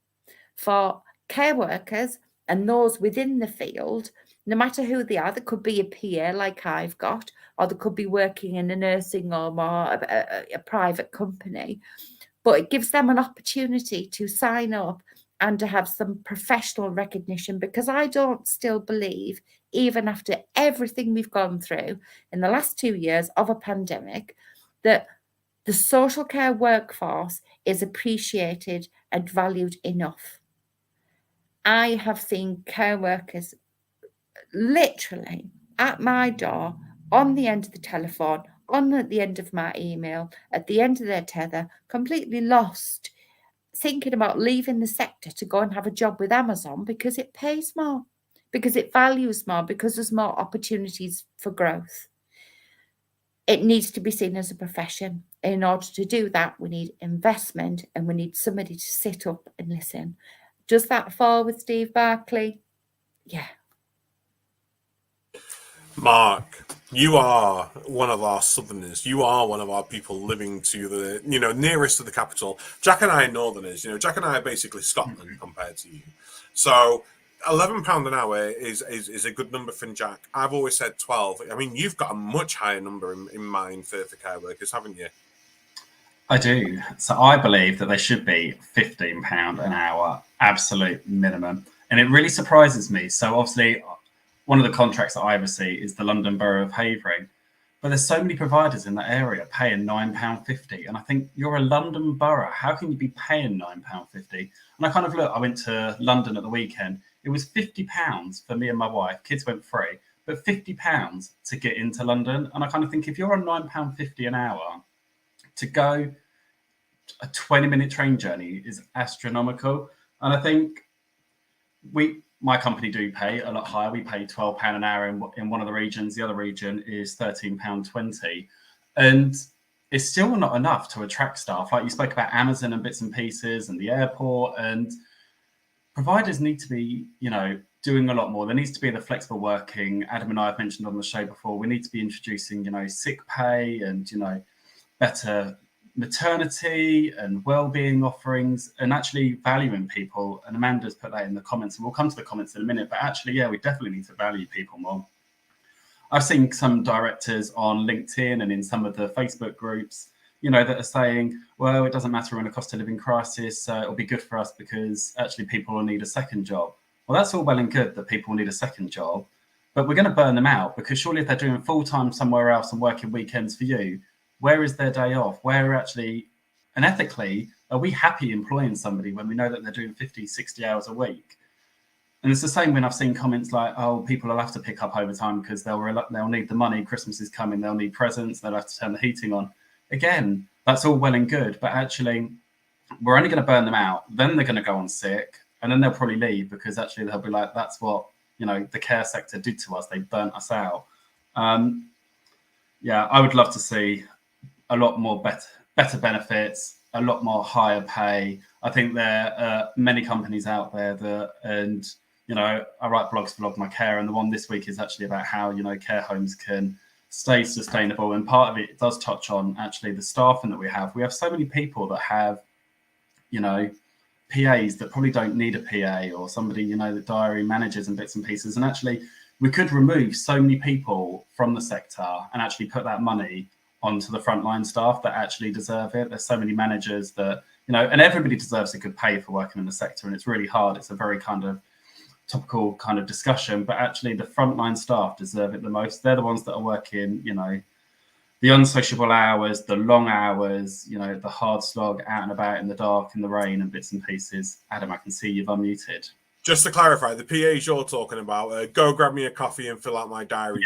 for care workers and those within the field, no matter who they are. There could be a PA like I've got, or they could be working in a nursing home or a private company, but it gives them an opportunity to sign up and to have some professional recognition, because I don't still believe, even after everything we've gone through in the last 2 years of a pandemic, that the social care workforce is appreciated and valued enough. I have seen care workers literally at my door, on the end of the telephone, on at the end of my email, at the end of their tether, completely lost, thinking about leaving the sector to go and have a job with Amazon because it pays more, because it values more, because there's more opportunities for growth. It needs to be seen as a profession. In order to do that, we need investment and we need somebody to sit up and listen. Does that fall with Steve Barclay? Yeah. Mark, you are one of our southerners. You are one of our people living to the, nearest to the capital. Jack and I are northerners. Jack and I are basically Scotland compared to you. So £11 an hour is a good number for Jack. I've always said 12. I mean, you've got a much higher number in mind for care workers, haven't you? I do. So I believe that they should be £15 an hour, absolute minimum. And it really surprises me. So obviously, one of the contracts that I oversee is the London Borough of Havering. But there's so many providers in that area paying £9.50. And I think you're a London borough. How can you be paying £9.50? And I kind of I went to London at the weekend. It was £50 for me and my wife. Kids went free, but £50 to get into London. And I kind of think if you're on £9.50 an hour, to go a 20-minute train journey is astronomical. And I think my company do pay a lot higher. We pay £12 an hour in one of the regions. The other region is £13.20. And it's still not enough to attract staff. Like you spoke about Amazon and bits and pieces and the airport, and providers need to be, doing a lot more. There needs to be the flexible working. Adam and I have mentioned on the show before, we need to be introducing, sick pay and, better maternity and well-being offerings and actually valuing people. And Amanda's put that in the comments, and we'll come to the comments in a minute, but actually, we definitely need to value people more. I've seen some directors on LinkedIn and in some of the Facebook groups, that are saying, well, it doesn't matter, we're in a cost of living crisis, it'll be good for us because actually people will need a second job. Well, that's all well and good that people need a second job, but we're going to burn them out, because surely if they're doing full-time somewhere else and working weekends for you, where is their day off? Where actually, and ethically, are we happy employing somebody when we know that they're doing 50, 60 hours a week? And it's the same when I've seen comments like, oh, people will have to pick up overtime because they'll need the money. Christmas is coming. They'll need presents. They'll have to turn the heating on. Again, that's all well and good. But actually, we're only going to burn them out. Then they're going to go on sick. And then they'll probably leave because actually they'll be like, that's what, the care sector did to us. They burnt us out. I would love to see a lot more better benefits, a lot more higher pay. I think there are many companies out there that, and I write blogs for Log My Care, and the one this week is actually about how care homes can stay sustainable. And part of it does touch on actually the staffing that we have. We have so many people that have, PAs that probably don't need a PA, or somebody, the diary managers and bits and pieces. And actually, we could remove so many people from the sector and actually put that money onto the frontline staff that actually deserve it. There's so many managers that, and everybody deserves a good pay for working in the sector. And it's really hard. It's a very kind of topical kind of discussion, but actually the frontline staff deserve it the most. They're the ones that are working, the unsociable hours, the long hours, the hard slog out and about in the dark, in the rain and bits and pieces. Adam, I can see you've unmuted. Just to clarify, the PAs you're talking about, go grab me a coffee and fill out my diary.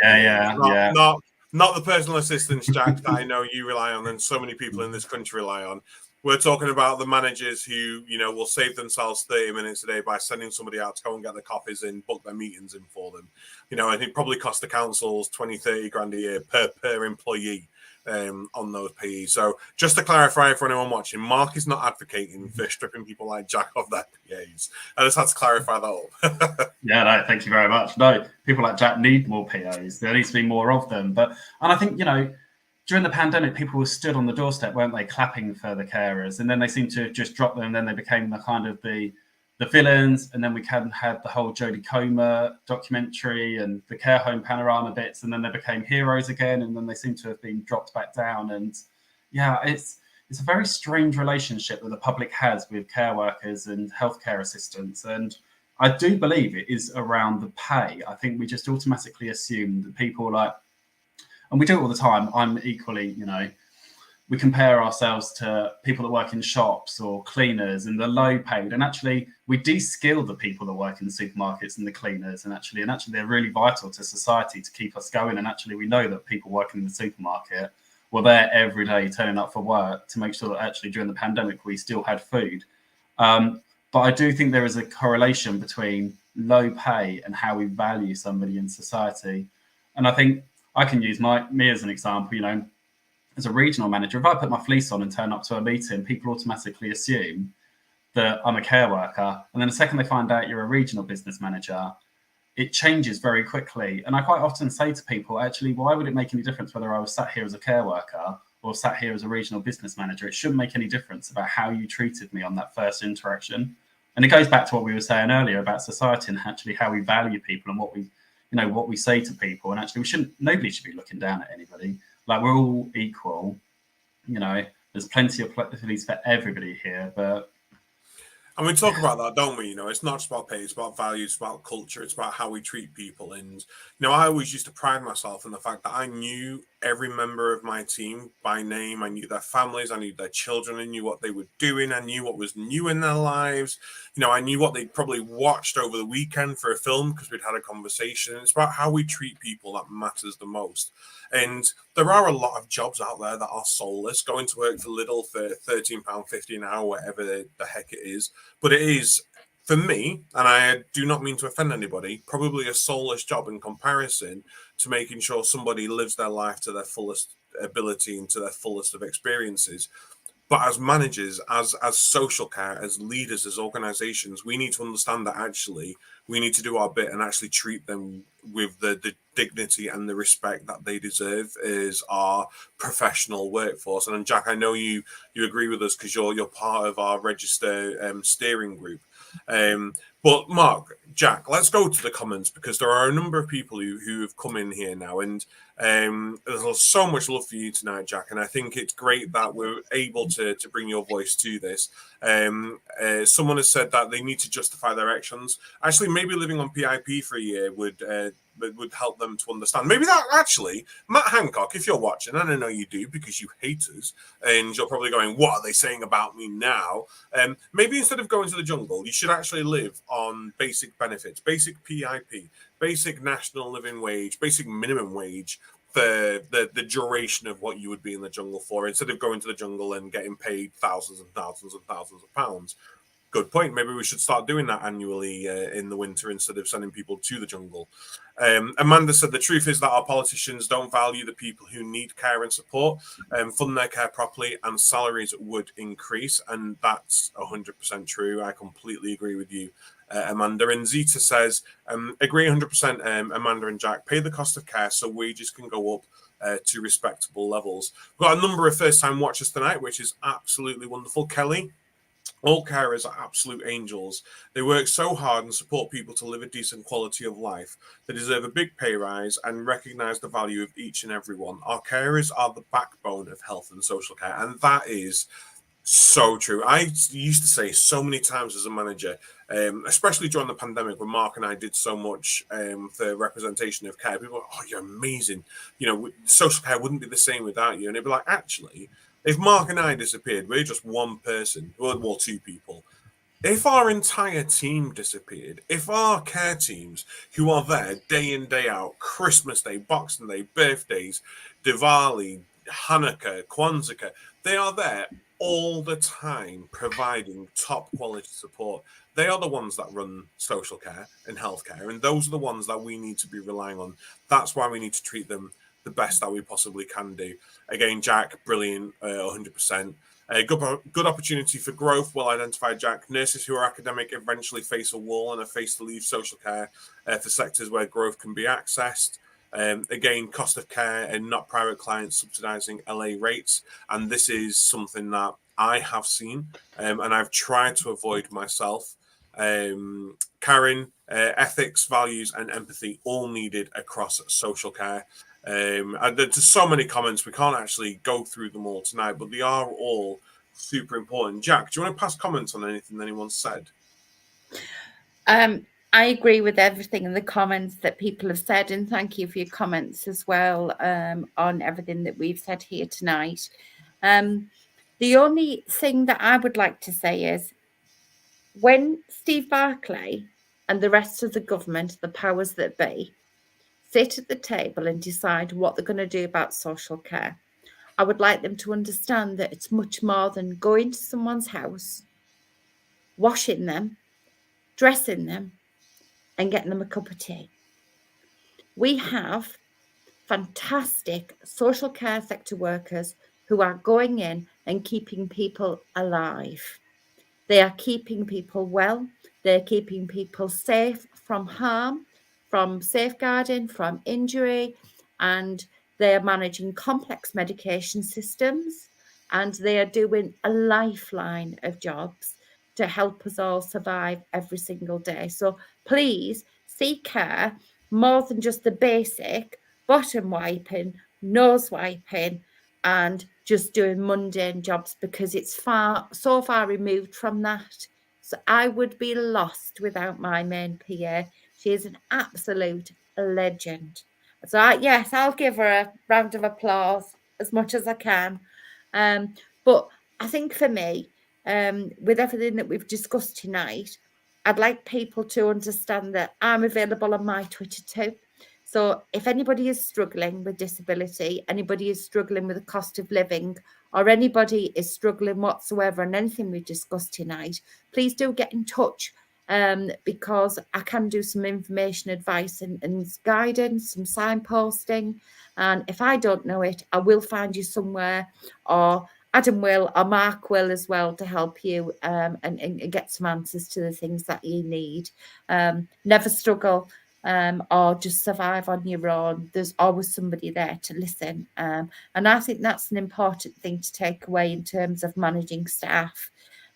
Not the personal assistants, Jack, that I know you rely on and so many people in this country rely on. We're talking about the managers who, will save themselves 30 minutes a day by sending somebody out to go and get the coffees in, book their meetings in for them. And it probably costs the councils 20, 30 grand a year per employee on those PEs. So just to clarify for anyone watching, Mark is not advocating for stripping people like Jack of their PAs. I just had to clarify that up. No, thank you very much. No, people like Jack need more PAs. There needs to be more of them. And I think, during the pandemic, people were stood on the doorstep, weren't they, clapping for the carers, and then they seemed to just drop them, and then they became the kind of the villains, and then we had the whole Jodie Comer documentary and the care home panorama bits, and then they became heroes again, and then they seem to have been dropped back down. And it's a very strange relationship that the public has with care workers and healthcare assistants, and I do believe it is around the pay. I think we just automatically assume that people and we do it all the time. I'm equally, we compare ourselves to people that work in shops or cleaners and the low paid. And actually, we de-skill the people that work in the supermarkets and the cleaners. And actually, they're really vital to society to keep us going. And actually, we know that people working in the supermarket were there every day turning up for work to make sure that actually during the pandemic we still had food. But I do think there is a correlation between low pay and how we value somebody in society. And I think I can use me as an example. You know, as a regional manager, if I put my fleece on and turn up to a meeting, people automatically assume that I'm a care worker. And then the second they find out you're a regional business manager, it changes very quickly. And I quite often say to people, actually, why would it make any difference whether I was sat here as a care worker or sat here as a regional business manager? It shouldn't make any difference about how you treated me on that first interaction. And it goes back to what we were saying earlier about society and actually how we value people and what we say to people. And actually, nobody should be looking down at anybody. Like, we're all equal. You know, there's plenty of place for everybody here, but. And we talk about that, don't we? You know, it's not just about pay, it's about values, it's about culture, it's about how we treat people. And, you know, I always used to pride myself in the fact that I knew every member of my team by name. I knew their families, I knew their children, I knew what they were doing, I knew what was new in their lives. You know, I knew what they'd probably watched over the weekend for a film because we'd had a conversation. It's about how we treat people that matters the most. And there are a lot of jobs out there that are soulless, going to work for little for £13.50 an hour, whatever the heck it is. But it is, for me, and I do not mean to offend anybody, probably a soulless job in comparison to making sure somebody lives their life to their fullest ability and to their fullest of experiences. But as managers, as social care, as leaders, as organizations, we need to understand that actually we need to do our bit and actually treat them with the dignity and the respect that they deserve as our professional workforce. And Jack, I know you agree with us because you're part of our register steering group. But Mark, Jack, let's go to the comments because there are a number of people who have come in here now, and there's so much love for you tonight, Jack, and I think it's great that we're able to bring your voice to this. Someone has said that they need to justify their actions. Actually, maybe living on PIP for a year would help them to understand. Maybe that actually, Matt Hancock, if you're watching, and I know you do because you hate us, and you're probably going, what are they saying about me now? Maybe instead of going to the jungle, you should actually live on basic benefits, basic PIP, basic national living wage, basic minimum wage for the duration of what you would be in the jungle for, instead of going to the jungle and getting paid thousands and thousands and thousands of pounds. Good point. Maybe we should start doing that annually in the winter instead of sending people to the jungle. Amanda said the truth is that our politicians don't value the people who need care and support, fund their care properly, and salaries would increase. And that's 100% true. I completely agree with you, Amanda. And Zita says, agree 100%, Amanda and Jack. Pay the cost of care so wages can go up to respectable levels. We've got a number of first-time watchers tonight, which is absolutely wonderful. Kelly, all carers are absolute angels. They work so hard and support people to live a decent quality of life. They deserve a big pay rise and recognise the value of each and every one. Our carers are the backbone of health and social care, and that is so true. I used to say so many times as a manager, especially during the pandemic when Mark and I did so much for representation of care. People were, oh, you're amazing. You know, social care wouldn't be the same without you. And it'd be like, actually, if Mark and I disappeared, we're just one person, well, two people. If our entire team disappeared, if our care teams who are there day in, day out, Christmas Day, Boxing Day, birthdays, Diwali, Hanukkah, Kwanzaa, they are there all the time providing top quality support. They are the ones that run social care and healthcare, and those are the ones that we need to be relying on. That's why we need to treat them the best that we possibly can do. Again, Jack, brilliant, 100%. Good opportunity for growth. Well identified, Jack. Nurses who are academic eventually face a wall and are faced to leave social care for sectors where growth can be accessed. Again, cost of care and not private clients subsidizing LA rates. And this is something that I have seen and I've tried to avoid myself. Karen, ethics, values, and empathy all needed across social care. There's so many comments, we can't actually go through them all tonight, but they are all super important. Jack, do you want to pass comments on anything anyone said? I agree with everything in the comments that people have said, and thank you for your comments as well on everything that we've said here tonight. The only thing that I would like to say is when Steve Barclay and the rest of the government, the powers that be, sit at the table and decide what they're going to do about social care, I would like them to understand that it's much more than going to someone's house, washing them, dressing them, and getting them a cup of tea. We have fantastic social care sector workers who are going in and keeping people alive. They are keeping people well. They're keeping people safe from harm, from safeguarding, from injury, and they are managing complex medication systems, and they are doing a lifeline of jobs to help us all survive every single day. So please seek care more than just the basic bottom wiping, nose wiping, and just doing mundane jobs, because it's so far removed from that. So I would be lost without my main PA. She is an absolute legend. So yes, I'll give her a round of applause as much as I can. But I think for me, with everything that we've discussed tonight, I'd like people to understand that I'm available on my Twitter too. So if anybody is struggling with disability, anybody is struggling with the cost of living, or anybody is struggling whatsoever on anything we've discussed tonight, please do get in touch, because I can do some information, advice and guidance, some signposting. And if I don't know it, I will find you somewhere, or Adam will, or Mark will as well, to help you and get some answers to the things that you need. Never struggle or just survive on your own. There's always somebody there to listen. And I think that's an important thing to take away in terms of managing staff.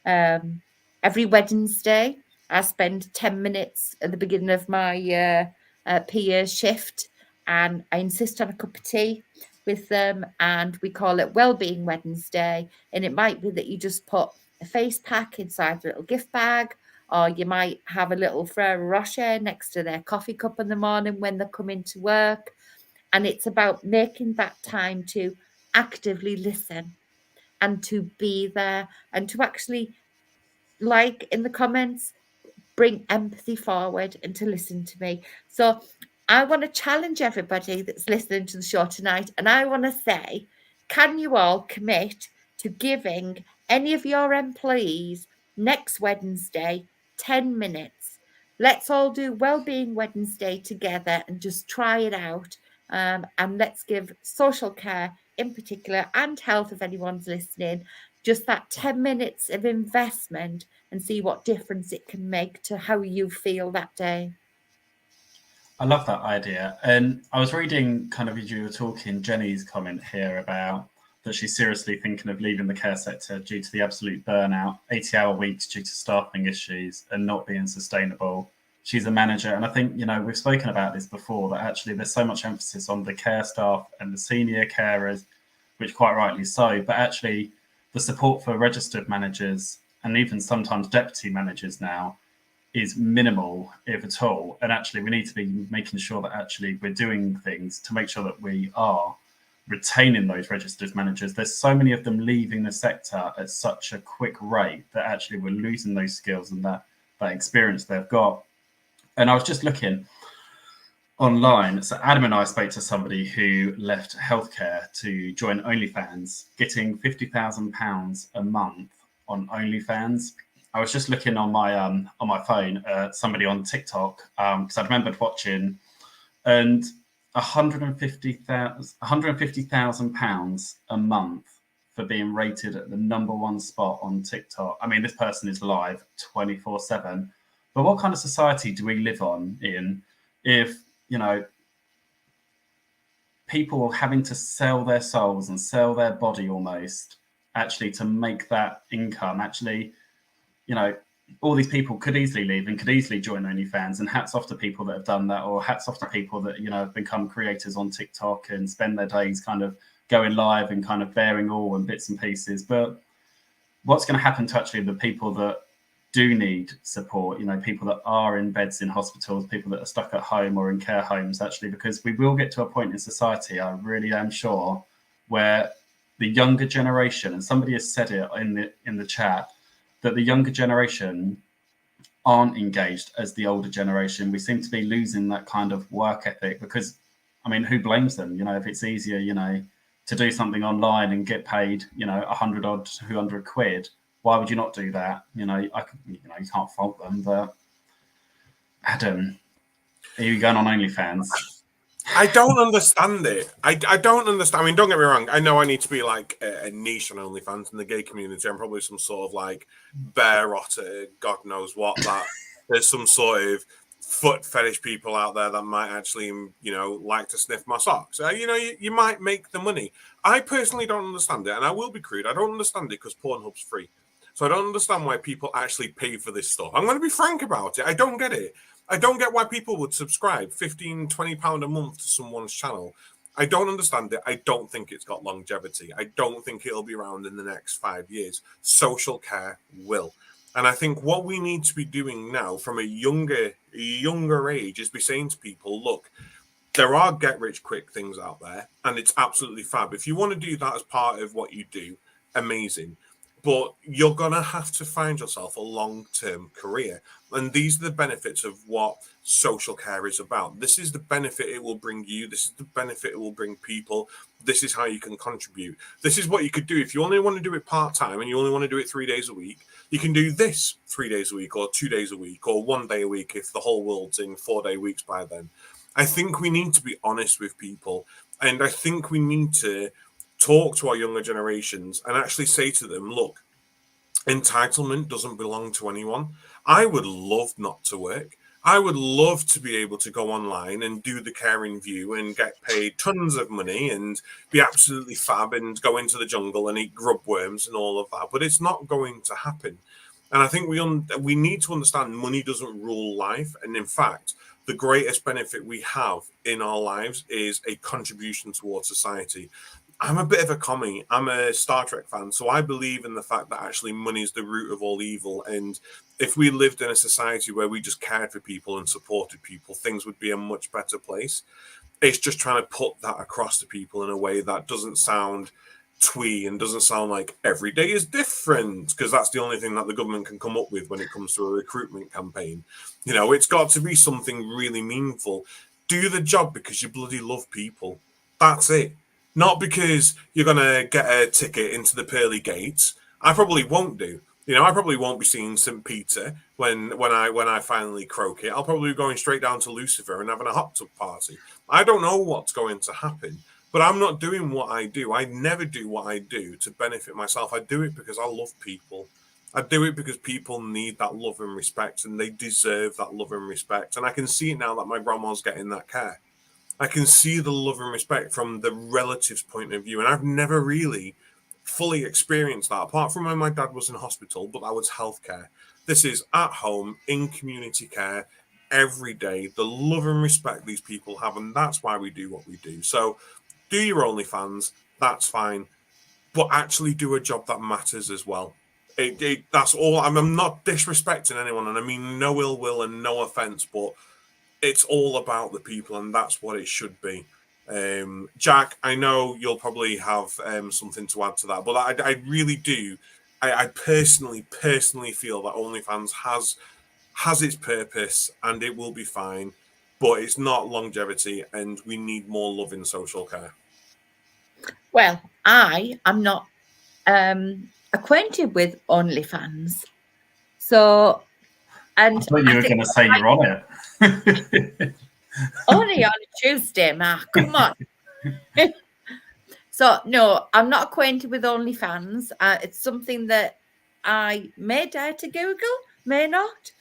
Every Wednesday, I spend 10 minutes at the beginning of my PA shift, and I insist on a cup of tea with them, and we call it Wellbeing Wednesday. And it might be that you just put a face pack inside a little gift bag, or you might have a little Ferrero Rocher next to their coffee cup in the morning when they come into work. And it's about making that time to actively listen and to be there, and to actually, like in the comments, bring empathy forward and to listen to me. So I want to challenge everybody that's listening to the show tonight, and I want to say, can you all commit to giving any of your employees next Wednesday 10 minutes? Let's all do Wellbeing Wednesday together and just try it out. And let's give social care in particular, and health, if anyone's listening, just that 10 minutes of investment, and see what difference it can make to how you feel that day. I love that idea. And I was reading, kind of as you were talking, Jenny's comment here about that she's seriously thinking of leaving the care sector due to the absolute burnout, 80-hour weeks due to staffing issues and not being sustainable. She's a manager. And I think, we've spoken about this before, that actually there's so much emphasis on the care staff and the senior carers, which quite rightly so, but actually the support for registered managers and even sometimes deputy managers now is minimal, if at all. And actually we need to be making sure that actually we're doing things to make sure that we are retaining those registered managers. There's so many of them leaving the sector at such a quick rate that actually we're losing those skills and that experience they've got. And I was just looking online. So Adam and I spoke to somebody who left healthcare to join OnlyFans, getting £50,000 a month on OnlyFans. I was just looking on my phone at somebody on TikTok, because I remembered watching, and £150,000 a month for being rated at the #1 spot on TikTok. I mean, this person is live 24/7. But what kind of society do we live in if, people are having to sell their souls and sell their body almost actually to make that income? Actually, all these people could easily leave and could easily join OnlyFans, and hats off to people that have done that, or hats off to people that, have become creators on TikTok and spend their days kind of going live and kind of bearing all and bits and pieces. But what's going to happen to actually the people that do need support, people that are in beds in hospitals, people that are stuck at home or in care homes, actually, because we will get to a point in society, I really am sure, where the younger generation, and somebody has said it in the chat, that the younger generation aren't engaged as the older generation. We seem to be losing that kind of work ethic because, I mean, who blames them? If it's easier, to do something online and get paid, 100 odd, 200 quid. Why would you not do that? You can't fault them. But Adam, are you going on OnlyFans? I don't understand it. I don't understand. I mean, don't get me wrong. I know I need to be like a niche on OnlyFans in the gay community. I'm probably some sort of like bear otter, God knows what. That there's some sort of foot fetish people out there that might actually, like to sniff my socks. You might make the money. I personally don't understand it, and I will be crude. I don't understand it because Pornhub's free. So I don't understand why people actually pay for this stuff. I'm going to be frank about it. I don't get it. I don't get why people would subscribe £15-20 a month to someone's channel. I don't understand it. I don't think it's got longevity. I don't think it'll be around in the next 5 years. Social care will. And I think what we need to be doing now from a younger age is be saying to people, look, there are get-rich-quick things out there, and it's absolutely fab. If you want to do that as part of what you do, amazing. But you're going to have to find yourself a long-term career. And these are the benefits of what social care is about. This is the benefit it will bring you. This is the benefit it will bring people. This is how you can contribute. This is what you could do. If you only want to do it part-time and you only want to do it 3 days a week, you can do this 3 days a week or 2 days a week or 1 day a week if the whole world's in 4-day weeks by then. I think we need to be honest with people. And I think we need to talk to our younger generations and actually say to them, look, entitlement doesn't belong to anyone. I would love not to work. I would love to be able to go online and do the caring view and get paid tons of money and be absolutely fab and go into the jungle and eat grub worms and all of that. But it's not going to happen. And I think we need to understand money doesn't rule life. And in fact, the greatest benefit we have in our lives is a contribution towards society. I'm a bit of a commie. I'm a Star Trek fan, so I believe in the fact that actually money is the root of all evil. And if we lived in a society where we just cared for people and supported people, things would be a much better place. It's just trying to put that across to people in a way that doesn't sound twee and doesn't sound like every day is different, because that's the only thing that the government can come up with when it comes to a recruitment campaign. It's got to be something really meaningful. Do the job because you bloody love people. That's it. Not because you're going to get a ticket into the pearly gates. I probably won't do. I probably won't be seeing St. Peter when I finally croak it. I'll probably be going straight down to Lucifer and having a hot tub party. I don't know what's going to happen, but I'm not doing what I do. I never do what I do to benefit myself. I do it because I love people. I do it because people need that love and respect, and they deserve that love and respect. And I can see it now that my grandma's getting that care. I can see the love and respect from the relatives' point of view. And I've never really fully experienced that, apart from when my dad was in hospital, but that was healthcare. This is at home, in community care, every day. The love and respect these people have, and that's why we do what we do. So do your OnlyFans, that's fine. But actually do a job that matters as well. That's all. I'm not disrespecting anyone, and I mean no ill will and no offense, but it's all about the people, and that's what it should be. Jack, I know you'll probably have something to add to that, but I really do. I personally feel that OnlyFans has its purpose and it will be fine, but it's not longevity, and we need more love in social care. Well, I am not acquainted with OnlyFans, so and I thought you were going to say you're on it. Only on a Tuesday, Mark. Come on. So, no, I'm not acquainted with OnlyFans. It's something that I may dare to Google, may not.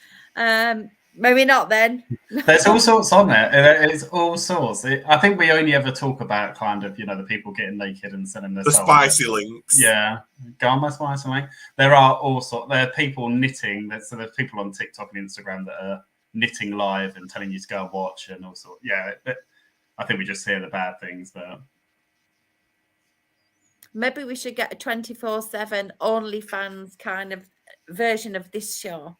Maybe not then. There's all sorts on there. It's all sorts. I think we only ever talk about kind of, the people getting naked and selling their the spicy links. Yeah. Go on my spicy link. There are all sorts. There are people knitting. So there's people on TikTok and Instagram that are knitting live and telling you to go and watch and all sorts. Yeah. I think we just hear the bad things, but maybe we should get a 24/7 OnlyFans kind of version of this show.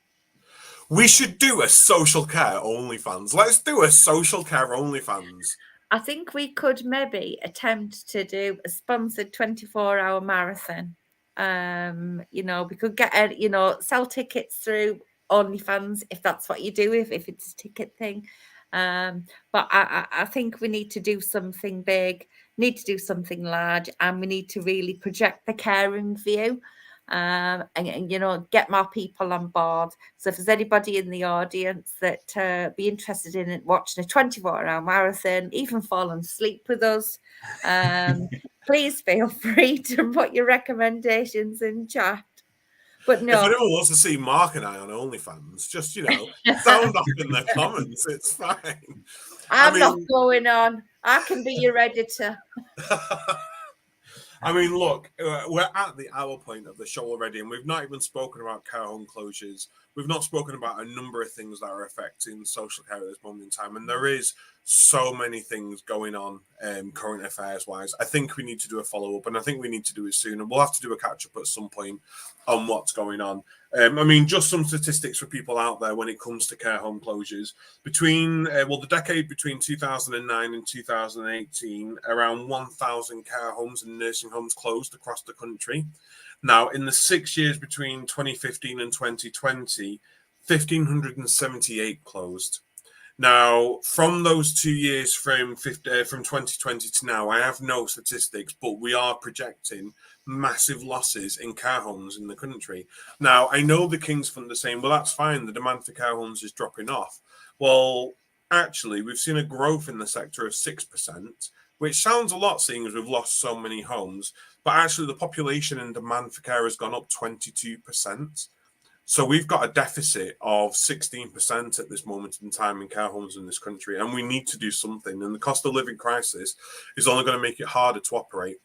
We should do a social care OnlyFans. Let's do a social care OnlyFans. I think we could maybe attempt to do a sponsored 24-hour marathon. We could get sell tickets through OnlyFans if that's what you do, if it's a ticket thing. But I think we need to do something big, need to do something large, and we need to really project the caring view. And you know, get more people on board. So if there's anybody in the audience that be interested in watching a 24-hour marathon, even falling asleep with us, please feel free to put your recommendations in chat. But no, if anyone wants to see Mark and I on OnlyFans, just sound off in the comments. It's fine. I'm not going on. I can be your editor. I mean, look, we're at the hour point of the show already, and we've not even spoken about care home closures. We've not spoken about a number of things that are affecting social care at this moment in time. And there is so many things going on current affairs-wise. I think we need to do a follow-up, and I think we need to do it soon. And we'll have to do a catch-up at some point on what's going on. I mean, just some statistics for people out there when it comes to care home closures. Between, the decade between 2009 and 2018, around 1,000 care homes and nursing homes closed across the country. Now, in the 6 years between 2015 and 2020, 1,578 closed. Now, from those 2 years from 2020 to now, I have no statistics, but we are projecting massive losses in care homes in the country. Now, I know the King's Fund are saying, well, that's fine, the demand for care homes is dropping off. Well, actually, we've seen a growth in the sector of 6%, which sounds a lot seeing as we've lost so many homes, but actually the population and demand for care has gone up 22%. So we've got a deficit of 16% at this moment in time in care homes in this country, and we need to do something. And the cost of living crisis is only going to make it harder to operate.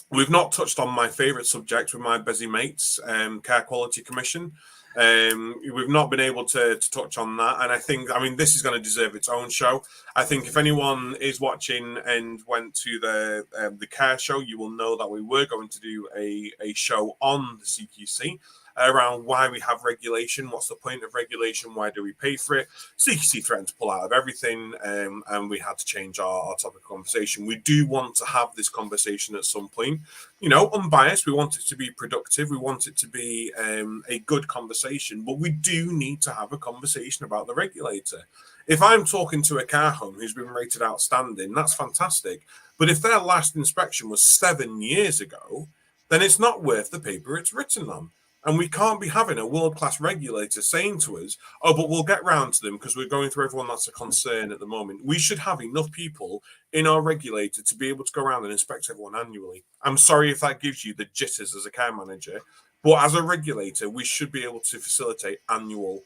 We've not touched on my favourite subject with my busy mates, Care Quality Commission. We've not been able to touch on that, and I mean, this is going to deserve its own show. I think if anyone is watching and went to the care show, you will know that we were going to do a show on the CQC around why we have regulation, what's the point of regulation, why do we pay for it. CQC threatened to pull out of everything, and we had to change our topic of conversation. We do want to have this conversation at some point, unbiased. We want it to be productive, we want it to be a good conversation, but we do need to have a conversation about the regulator. If I'm talking to a care home who's been rated outstanding, that's fantastic, but if their last inspection was 7 years ago, then it's not worth the paper it's written on. And we can't be having a world-class regulator saying to us, oh, but we'll get round to them because we're going through everyone that's a concern at the moment. We should have enough people in our regulator to be able to go around and inspect everyone annually. I'm sorry if that gives you the jitters as a care manager, but as a regulator, we should be able to facilitate annual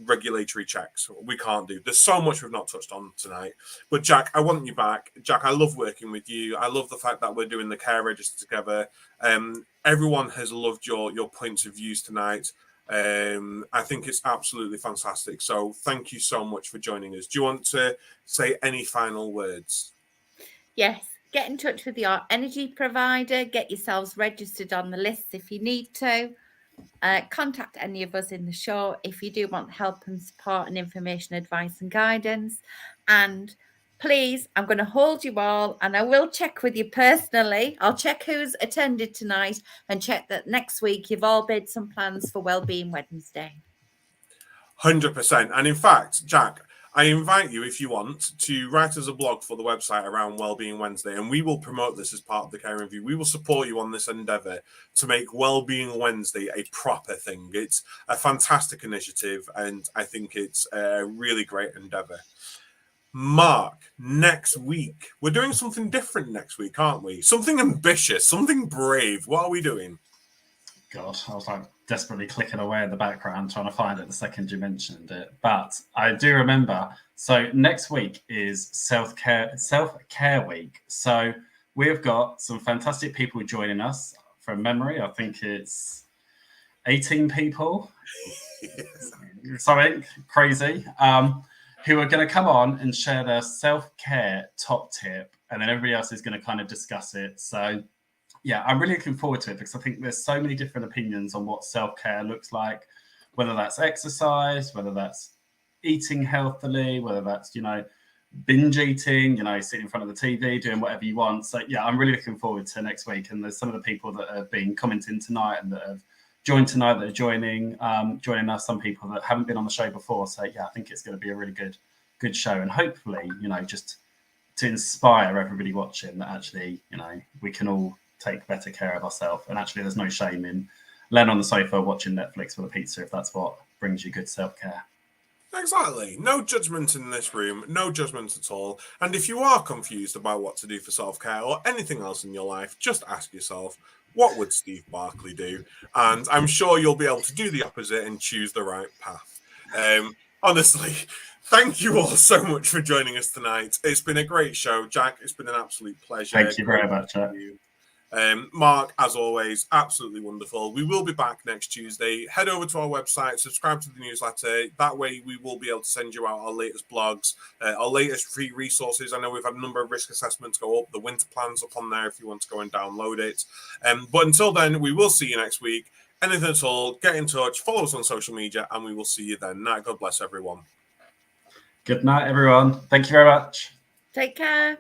regulatory checks. We can't do. There's so much we've not touched on tonight. But Jack, I want you back. Jack, I love working with you. I love the fact that we're doing the care register together. Everyone has loved your points of views tonight. I think it's absolutely fantastic. So thank you so much for joining us. Do you want to say any final words? Yes. Get in touch with your energy provider. Get yourselves registered on the list if you need to. Contact any of us in the show if you do want help and support and information, advice and guidance. And please, I'm going to hold you all, and I will check with you personally. I'll check who's attended tonight and check that next week you've all made some plans for Wellbeing Wednesday. 100%. And in fact, Jack, I invite you, if you want, to write us a blog for the website around Wellbeing Wednesday, and we will promote this as part of the Care Review. We will support you on this endeavour to make Wellbeing Wednesday a proper thing. It's a fantastic initiative, and I think it's a really great endeavour. Mark, next week, we're doing something different next week, aren't we? Something ambitious, something brave. What are we doing? God, I was like desperately clicking away in the background trying to find it the second you mentioned it. But I do remember. So next week is self-care week. So we've got some fantastic people joining us. From memory, I think it's 18 people. Yes. Something crazy. Who are going to come on and share their self-care top tip, and then everybody else is going to kind of discuss it. So yeah, I'm really looking forward to it because I think there's so many different opinions on what self-care looks like, whether that's exercise, whether that's eating healthily, whether that's, binge eating, sitting in front of the TV, doing whatever you want. So yeah, I'm really looking forward to next week. And there's some of the people that have been commenting tonight and that have joined tonight that are joining us, some people that haven't been on the show before. So yeah, I think it's going to be a really good good show, and hopefully, just to inspire everybody watching that actually, we can all take better care of ourselves. And actually, there's no shame in laying on the sofa watching Netflix with a pizza if that's what brings you good self-care. Exactly. No judgment in this room, no judgment at all. And if you are confused about what to do for self-care or anything else in your life, just ask yourself, what would Steve Barclay do? And I'm sure you'll be able to do the opposite and choose the right path. Honestly, thank you all so much for joining us tonight. It's been a great show. Jak, it's been an absolute pleasure. Thank you very much, Jack. Mark, as always, absolutely wonderful. We will be back next Tuesday. Head over to our website, subscribe to the newsletter. That way we will be able to send you out our latest blogs, our latest free resources. I know we've had a number of risk assessments go up. The winter plan's up on there if you want to go and download it. But until then, we will see you next week. Anything at all, get in touch, follow us on social media, and we will see you then. God bless everyone. Good night, everyone. Thank you very much. Take care.